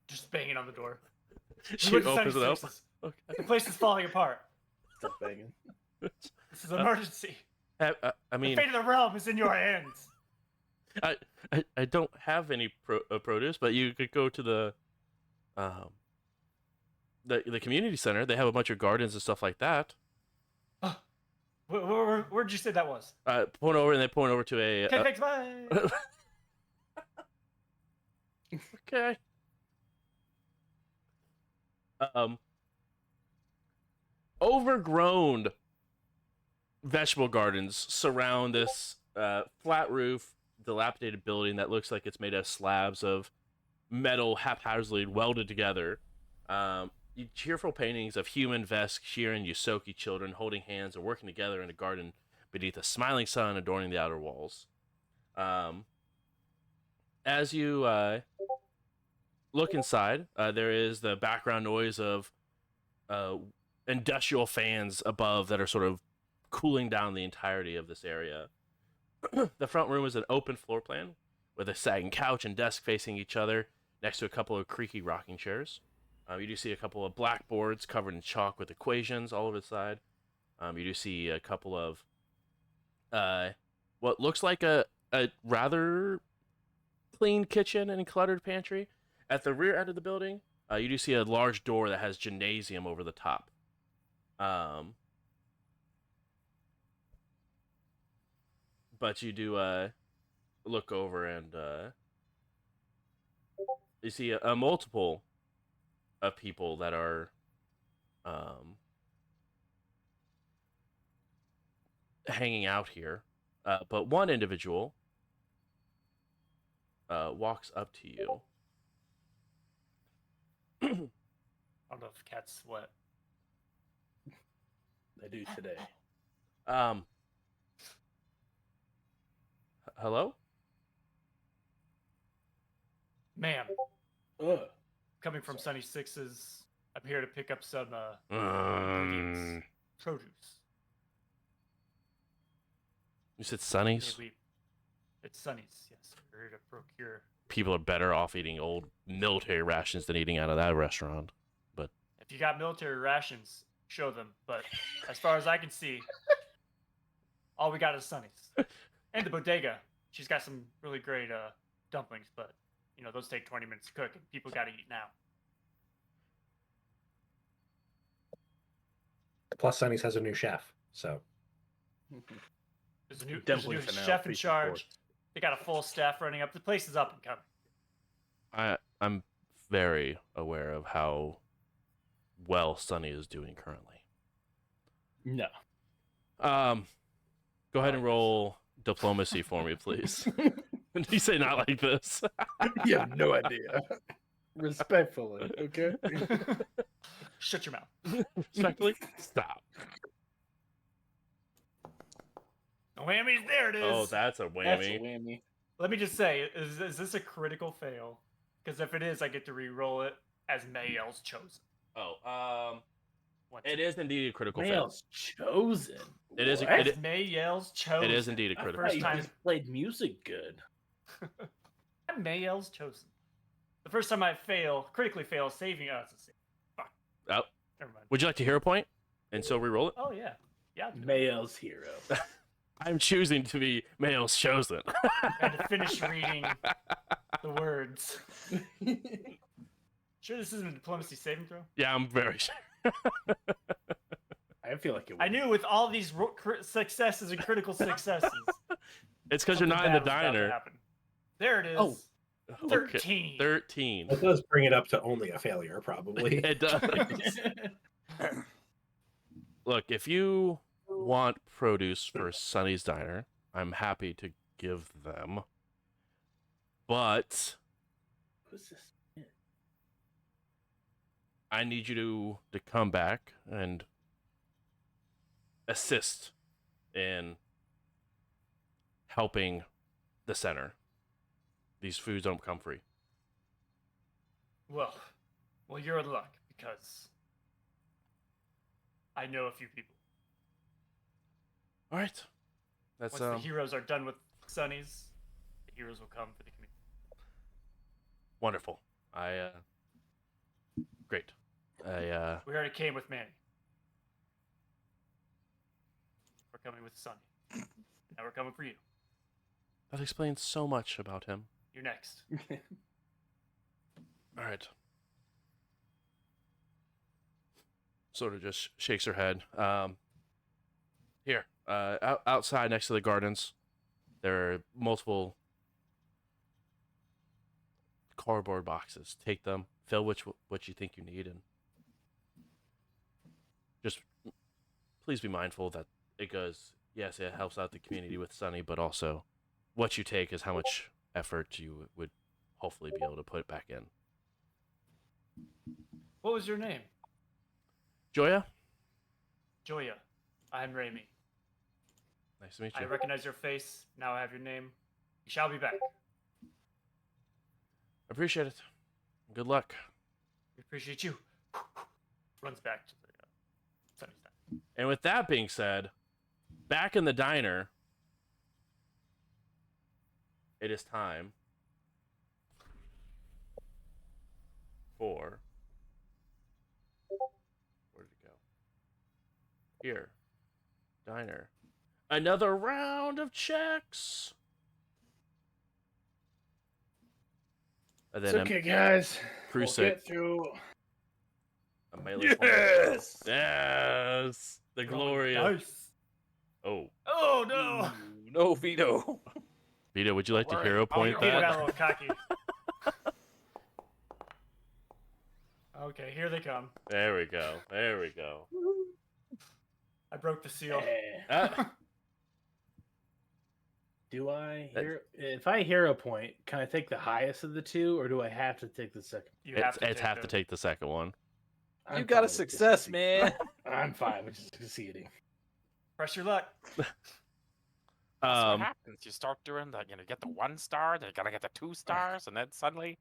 Just banging on the door. She We went to opens it up. 76's. Okay. The place is falling apart. Stop banging. This is an emergency. I The mean, fate of the realm is in your hands. I don't have any produce, but you could go to um the community center. They have a bunch of gardens and stuff like that. Where'd you say that was? Point over, and they point over to a. Okay, thanks, bye. Okay. Overgrown vegetable gardens surround this flat roof, dilapidated building that looks like it's made of slabs of metal haphazardly welded together. Cheerful paintings of human Vesk, Shirin, Yusoki children holding hands or working together in a garden beneath a smiling sun adorning the outer walls. As you look inside, there is the background noise of industrial fans above that are sort of cooling down the entirety of this area. The front room is an open floor plan with a sagging couch and desk facing each other next to a couple of creaky rocking chairs. You do see a couple of blackboards covered in chalk with equations all over the side. You do see a couple of what looks like a rather clean kitchen and cluttered pantry. At the rear end of the building, you do see a large door that has gymnasium over the top. But you do look over and you see a multiple of people that are hanging out here. But one individual walks up to you. I don't know if cats sweat. I do today. Hello? Ma'am, Ugh. coming from Sunny Sixes, I'm here to pick up some ingredients. Produce. You said Sunnies? It's Sunny's, yes. We're here to procure. People are better off eating old military rations than eating out of that restaurant. But If you got military rations, show them. But as far as I can see, all we got is Sunny's. And the bodega. She's got some really great dumplings, but those take 20 minutes to cook, and people got to eat now. Plus, Sunny's has a new chef, so There's a new Definitely for now, chef in feast charge. report. They got a full staff running up. The place is up and coming. I'm very aware of how well Sunny is doing currently. No. Go ahead and roll diplomacy for me, please. You say not like this. You have no idea. Respectfully, okay? Shut your mouth. Respectfully, stop. Whammies, there it is. Oh, that's a That's a whammy. whammy. Let me just say, is this a critical fail? Because if it is, I get to re-roll it as Mayel's chosen. Oh, it is indeed a critical fail. Male's chosen. It is. What? It, Mayel's chosen. it is indeed a I critical thought First you fail. time- just played music good. I'm Mayel's chosen. The first time I critically fail, saving us. Fuck. Oh, Never mind. would you like to hero point and so re-roll it? Oh yeah, yeah. I'll do it. Male's hero. I'm choosing to be male's chosen. I had to finish reading the words. Sure, this isn't a diplomacy saving throw. Yeah, I'm very sure. I feel like it. I knew with all these successes and critical successes, It's because you're not in the diner. There it is. Oh. 13. 13. that does bring it up to only a failure, probably. It does. Look, if you want produce for Sunny's Diner, I'm happy to give them. But Who's this? I need you to come back and assist in helping the center. These foods don't come free. Well, you're in luck because I know a few people. All right. That's Once the heroes are done with Sunny's, the heroes will come for the community. wonderful. Great. We already came with Manny. We're coming with Sunny. Now we're coming for you. That explains so much about him. You're next. All right. Sort of just shakes her head. Here, outside next to the gardens, there are multiple cardboard boxes. Take them, fill what you think you need, and just please be mindful that it goes. Yes, it helps out the community with Sunny, but also what you take is how much effort you would hopefully be able to put back in. What was your name? Joya, Joya. I'm Raimi. nice to meet I you. recognize your face. Now I have your name. You shall be back. Appreciate it. Good luck. We appreciate you. Runs back to the Sunny's side. And with that being said, back in the diner, it is time for. Where did it go? Here. Diner. Another round of checks. And It's then okay, guys. We'll Crucic. get through. A melee Yes! Yes! The glory of. Nice. Oh. Oh no! Ooh, no veto. Vito, would you like to Worry. hero point Peter got a that? little cocky. Okay, here they come. There we go. There we go. I broke the seal. Ah, Do I That- hear? If I hero point, can I take the highest of the two, or do I have to take the second? You have to have to take the second one. I'm You got fine a with just success, succeeding. man. I'm fine with just succeeding. Press your luck. That's what happens. You start doing that, you get the 1 star, then you gotta get the 2 stars, and then suddenly,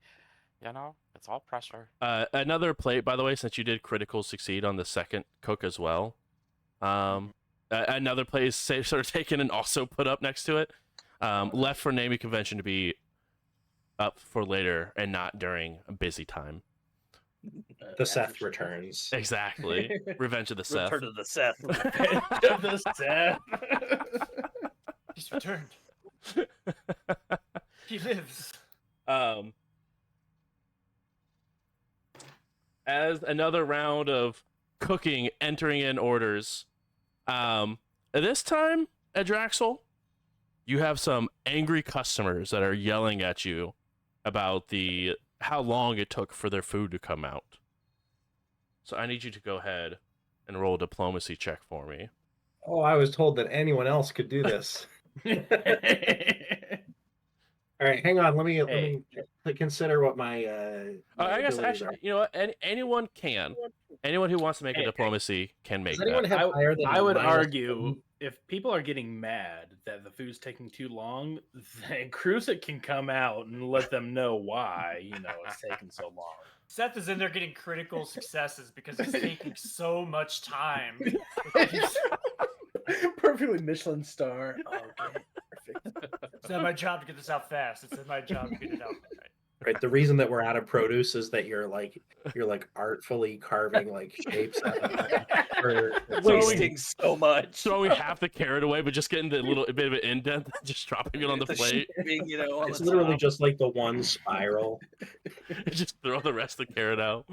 it's all pressure. Another plate, by the way, since you did critical succeed on the second cook as well. Another plate is sort of taken and also put up next to it. Left for naming convention to be up for later and not during a busy time. The Seth returns. Exactly. Revenge of the Seth. Return to the Seth. the Seth. He's returned. He lives. As another round of cooking entering in orders. This time at Draxel, you have some angry customers that are yelling at you about how long it took for their food to come out. So I need you to go ahead and roll a diplomacy check for me. Oh, I was told that anyone else could do this. All right, hang on. Let me consider what my. I guess abilities actually, are. you know what? Anyone can. Anyone who wants to make a Hey, diplomacy can make Does anyone that. have higher than I would minus argue one? if people are getting mad that the food's taking too long, then Crucic can come out and let them know why it's taking so long. Seth is in there getting critical successes because he's taking so much time. Perfectly Michelin star. Okay, perfect. It's not my job to get this out fast. It's my job to get it out. Right. Right. The reason that we're out of produce is that you're artfully carving like shapes out of it. Wasting so much. Throwing half the carrot away, but just getting the little bit of an indent, just dropping it on the plate. Shipping, on It's the literally top. just like the one spiral. Just throw the rest of the carrot out.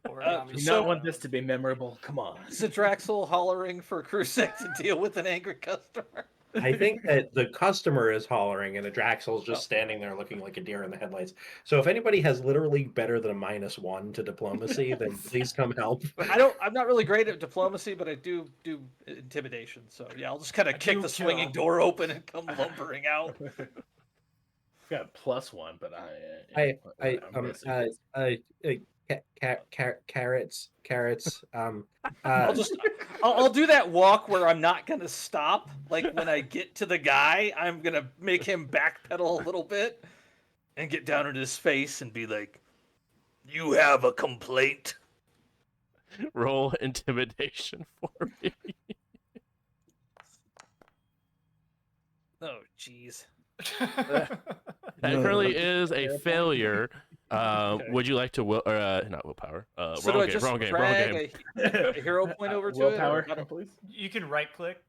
Origami You style. not want this to be memorable. Come on. Is it Draxel hollering for Crucic to deal with an angry customer? I think that the customer is hollering and the Draxel's just standing there looking like a deer in the headlights. So if anybody has literally better than a -1 to diplomacy, then please come help. I'm not really great at diplomacy, but I do intimidation. So yeah, I'll just kind of kick do the swinging kill. door open and come lumbering out. Got +1, but Carrots. I'll do that walk where I'm not gonna stop. Like when I get to the guy, I'm gonna make him backpedal a little bit and get down in his face and be like, You have a complaint? Roll intimidation for me. "Oh, jeez." That currently is a failure. Would you like to not willpower? So do I Wrong just game. drag a hero point over to it? willpower, or how do- please. You can right click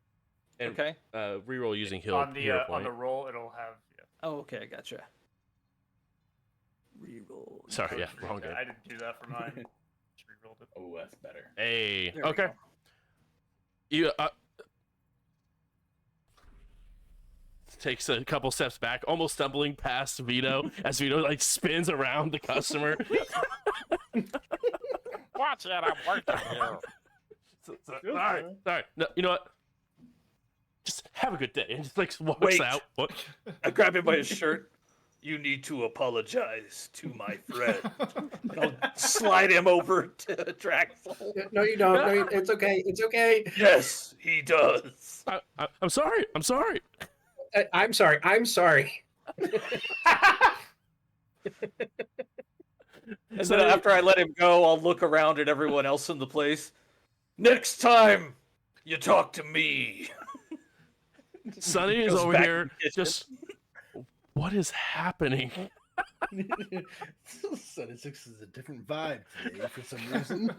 And Okay. reroll using hero on the point. roll, it'll have. Yeah. Oh, okay, I gotcha. Reroll. Sorry, yeah, Code wrong free. game. I didn't do that for mine. Just rerolled it. Oh, that's better. Hey, There we okay. go. You takes a couple steps back, almost stumbling past Vito as Vito like spins around the customer. Watch it, I'm working here. Sorry. No, you know what? Just have a good day, and just like walks Wait. out. What? I grab him by his shirt. You need to apologize to my friend. And I'll slide him over to Draxel. No, you don't. No, it's okay. It's okay. Yes, he does. I'm sorry. I'm sorry. I'm sorry. I'm sorry. And then after I let him go, I'll look around at everyone else in the place. Next time, you talk to me. Sonny is Goes over back here. in the kitchen. Just what is happening? Sunny Six is a different vibe today for some reason.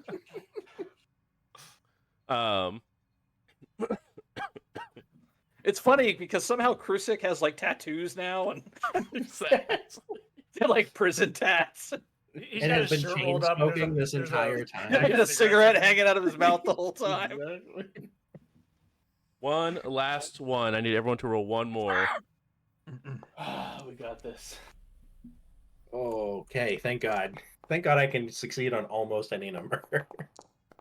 It's funny because somehow Krusik has like tattoos now and they're like prison tats. He's And got has his been shirt chain rolled up. and smoking this there's entire a time. He had a cigarette hanging out of his mouth the whole time. Exactly. One last one. I need everyone to roll one more. We got this. Okay, thank God. Thank God I can succeed on almost any number.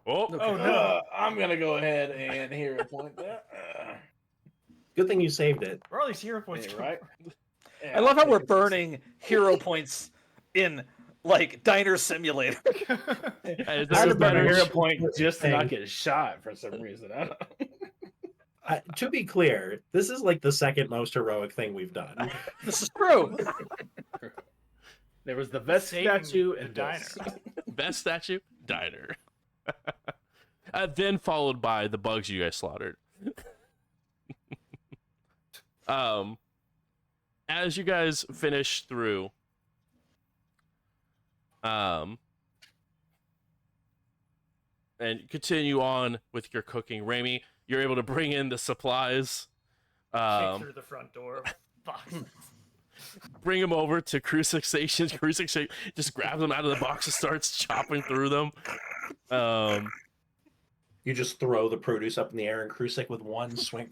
Oh, Oh no! I'm gonna go ahead and hero point that. Good thing you saved it. Where are all these hero points? Yeah, right? I love how we're burning hero points in like Diner Simulator. Hey, I this had is to burn a better. hero point just to not Thing. get shot for some reason. I don't know. To be clear, this is like the second most heroic thing we've done. This is true. There was the vest Saving statue the and diner. this. Best statue, diner. Then followed by the bugs you guys slaughtered. As you guys finish through, and continue on with your cooking, Raimi, you're able to bring in the supplies. Kick through the front door. Boxes. Bring them over to Crucix Station. Crucix just grabs them out of the box and starts chopping through them. You just throw the produce up in the air and Krusik with one swing.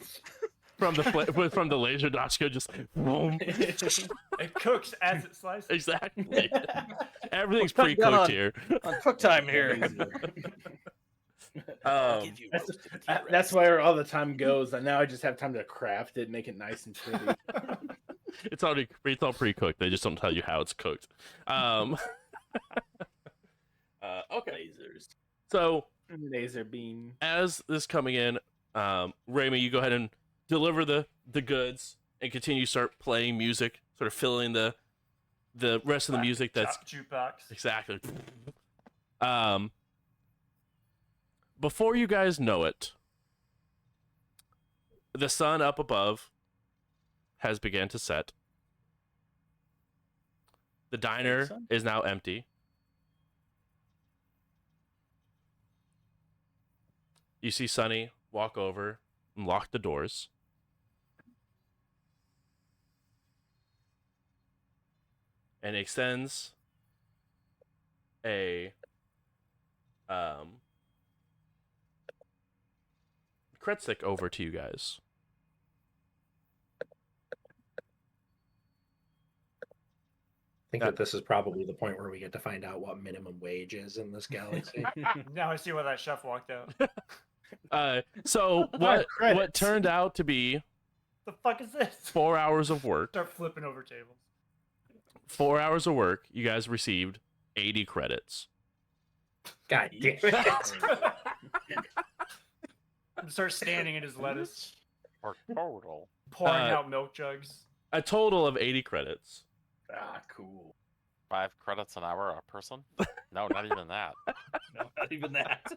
From the laser Dachko, just boom. It cooks as it slices. Exactly. Everything's We'll cut down pre-cooked on- here. On cook time here. That's where all the time goes. And now I just have time to craft it, make it nice and pretty. It's all pre-cooked. They just don't tell you how it's cooked. Okay. Lasers. So Laser beam. as this coming in, Raimi, you go ahead and deliver the goods and continue start playing music, sort of filling the rest of the music that's Jukebox. exactly. Before you guys know it, the sun up above has begun to set. The diner sun? is now empty. You see Sunny walk over and lock the doors. And extends a crit stick over to you guys. I think that this is probably the point where we get to find out what minimum wage is in this galaxy. Now I see why that chef walked out. So what Credits. turned out to be The fuck is this? 4 hours of work. Start flipping over tables. 4 hours of work. You guys received 80 credits. God damn it. Start standing in his lettuce, Or total. pouring Uh, out milk jugs. A total of 80 credits. Ah, cool. 5 credits an hour a person? No, not even that. No, not even that.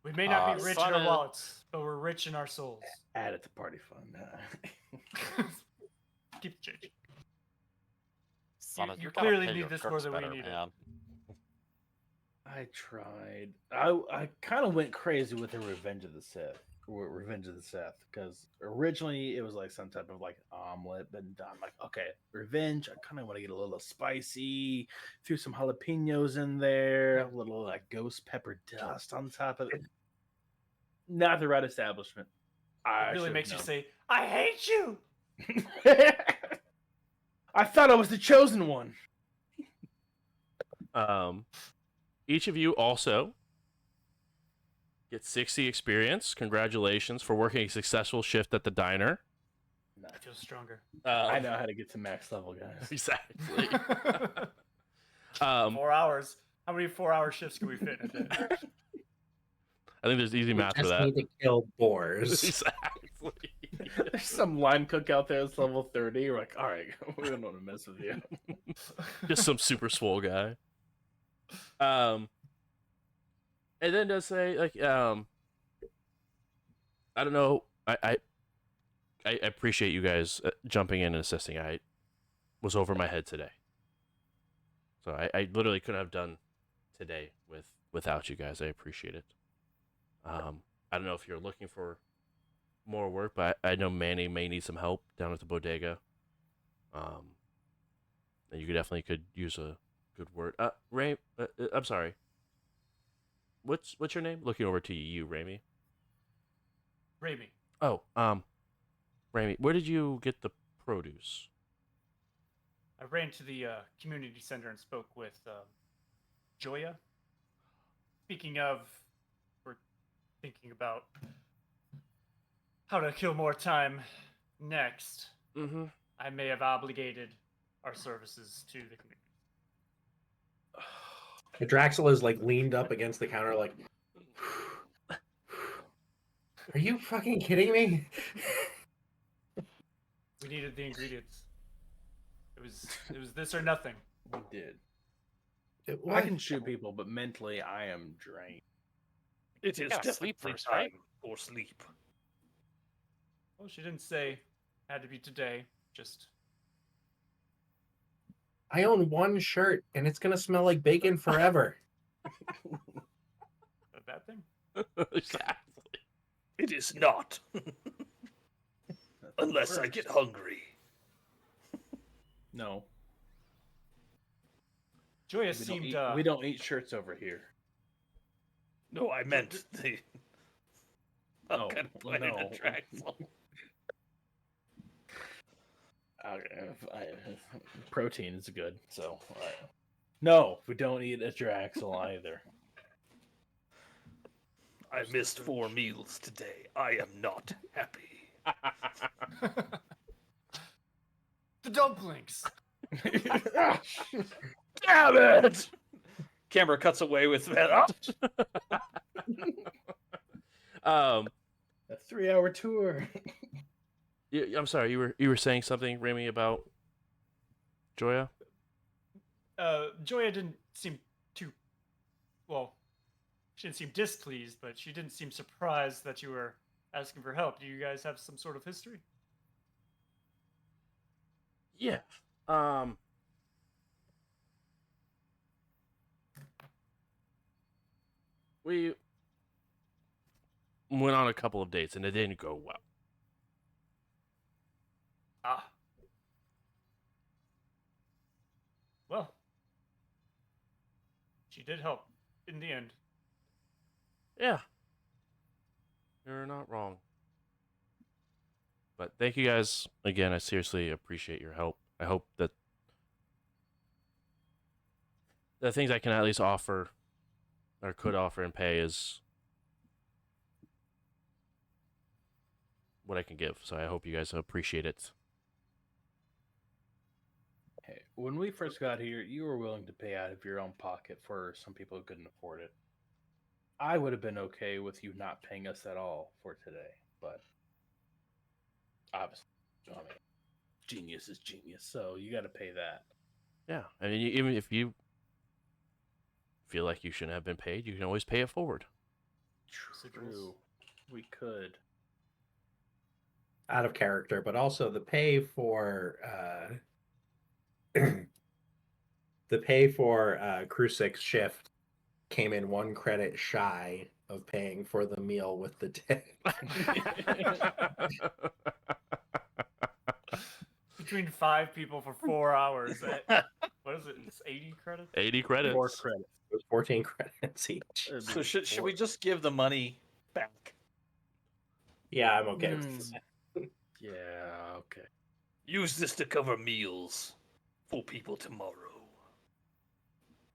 We may not be rich in our Sonny- wallets, but we're rich in our souls. Add it to party fun. Keep the change. Son, you gotta clearly pay need your this more cooks than we better, need it. man. I tried. I kind of went crazy with the Revenge of the Sith. Revenge of the Sith, because originally it was like some type of like omelet, but I'm like, okay, revenge. I kind of want to get a little spicy, threw some jalapenos in there, a little like ghost pepper dust on top of it. Not the right establishment. It really makes you say, "I hate you." I thought I was the chosen one. Each of you also get 60 experience. Congratulations for working a successful shift at the diner. I feel stronger. I know how to get to max level, guys. Exactly. 4 hours. How many 4-hour shifts can we fit in a day? I think there's easy We math for just that. need to kill boars. Exactly. There's some line cook out there that's level 30. We're like, all right, we don't want to mess with you. Just some super swole guy. And then to say like I don't know. I appreciate you guys jumping in and assisting. I was over my head today, so I literally couldn't have done today without you guys. I appreciate it. I don't know if you're looking for more work, but I know Manny may need some help down at the bodega. And you definitely could use a good word. Ray, I'm sorry. What's your name? Looking over to you, Ramey. Raimi. Oh, Ramey, where did you get the produce? I ran to the community center and spoke with Joya. Speaking of, we're thinking about how to kill more time next. Mm-hmm. I may have obligated our services to the community. Draxel is like leaned up against the counter, like, are you fucking kidding me? We needed the ingredients. It was this or nothing. We did. What? I can shoot people, but mentally I am drained. It is gotta definitely sleep first, time right? for sleep. Well, she didn't say had to be today. Just I own one shirt and it's gonna smell like bacon forever. a bad thing. Exactly. It is not. Unless I get hungry. No, Joya we seemed. we don't eat shirts over here. No, I meant the. I'm Oh, gonna point it no. at Draxel. Protein is good, so no, we don't eat at Draxel either. I missed 4 meals today. I am not happy. The dumplings. Damn it! Camera cuts away with that. Um, A 3-hour tour. I'm sorry. You were saying something, Remy, about Joya. Joya didn't seem too. Well, she didn't seem displeased, but she didn't seem surprised that you were asking for help. Do you guys have some sort of history? Yeah. We went on a couple of dates and it didn't go well. Ah. Well, she did help in the end. Yeah. You're not wrong. But thank you guys again. I seriously appreciate your help. I hope that the things I can at least offer or could offer and pay is what I can give. So I hope you guys appreciate it. Hey, when we first got here, you were willing to pay out of your own pocket for some people who couldn't afford it. I would have been okay with you not paying us at all for today, but obviously, I mean, genius is genius, so you got to pay that. Yeah. I mean, even if you feel like you shouldn't have been paid, you can always pay it forward. True. We could. Out of character, but also the pay for the pay for crew 6 shift came in 1 credit shy of paying for the meal with the tip. Between 5 people for 4 hours. What is it? It's 80 credits? 80 credits. 4 credits. It was 14 credits each. It'd So be should we just give the money back? Yeah, I'm okay with Mm. that. Yeah, okay. Use this to cover meals for people tomorrow.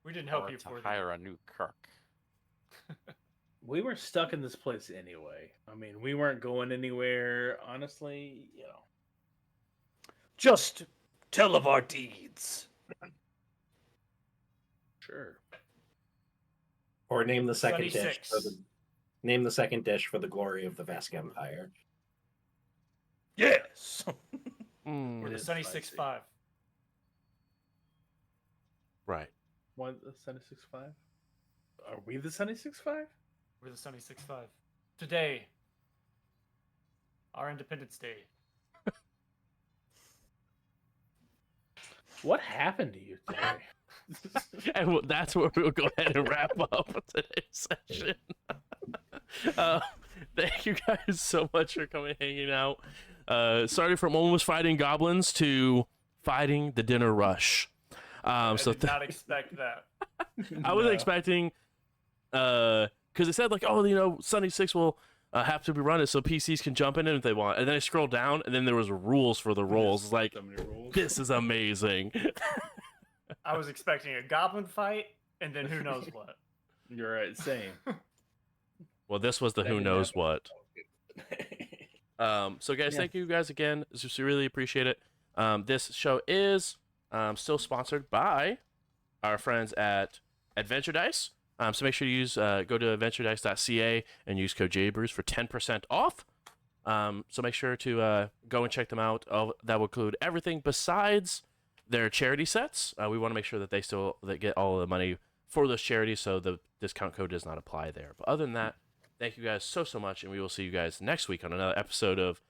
We didn't help Or you to for hire a new cook. We were stuck in this place anyway. I mean, we weren't going anywhere. Honestly, you know. Just tell of our deeds. Sure. Or name the second Sunny dish for Six. the name the second dish for the glory of the Vesk Empire. Yes. Mm, We're the is Sunny spicy. 6-5. right. What, the Sunny 6-5? Are we the Sunny 6-5? We're the Sunny 6-5. Today, our Independence Day. What happened to you today? And that's where we'll go ahead and wrap up today's session. Thank you guys so much for coming and hanging out. Starting from almost fighting goblins to fighting the dinner rush. I So did not expect that. I was No. expecting, because it said like, oh, you know, Sunny 6 will have to be running so PCs can jump in if they want. And then I scrolled down, and then there was rules for the rolls. It's like, So many rules. this is amazing. I was expecting a goblin fight, and then who knows what. You're right. Same. Well, this was the That who didn't knows happen. what. So guys, Yeah. thank you guys again. Just really appreciate it. This show is still sponsored by our friends at Adventure Dice. So make sure you use go to adventuredice.ca and use code JBrews for 10% off. So make sure to go and check them out. That will include everything besides their charity sets. We want to make sure that they get all of the money for those charities, so the discount code does not apply there. But other than that, thank you guys so much, and we will see you guys next week on another episode of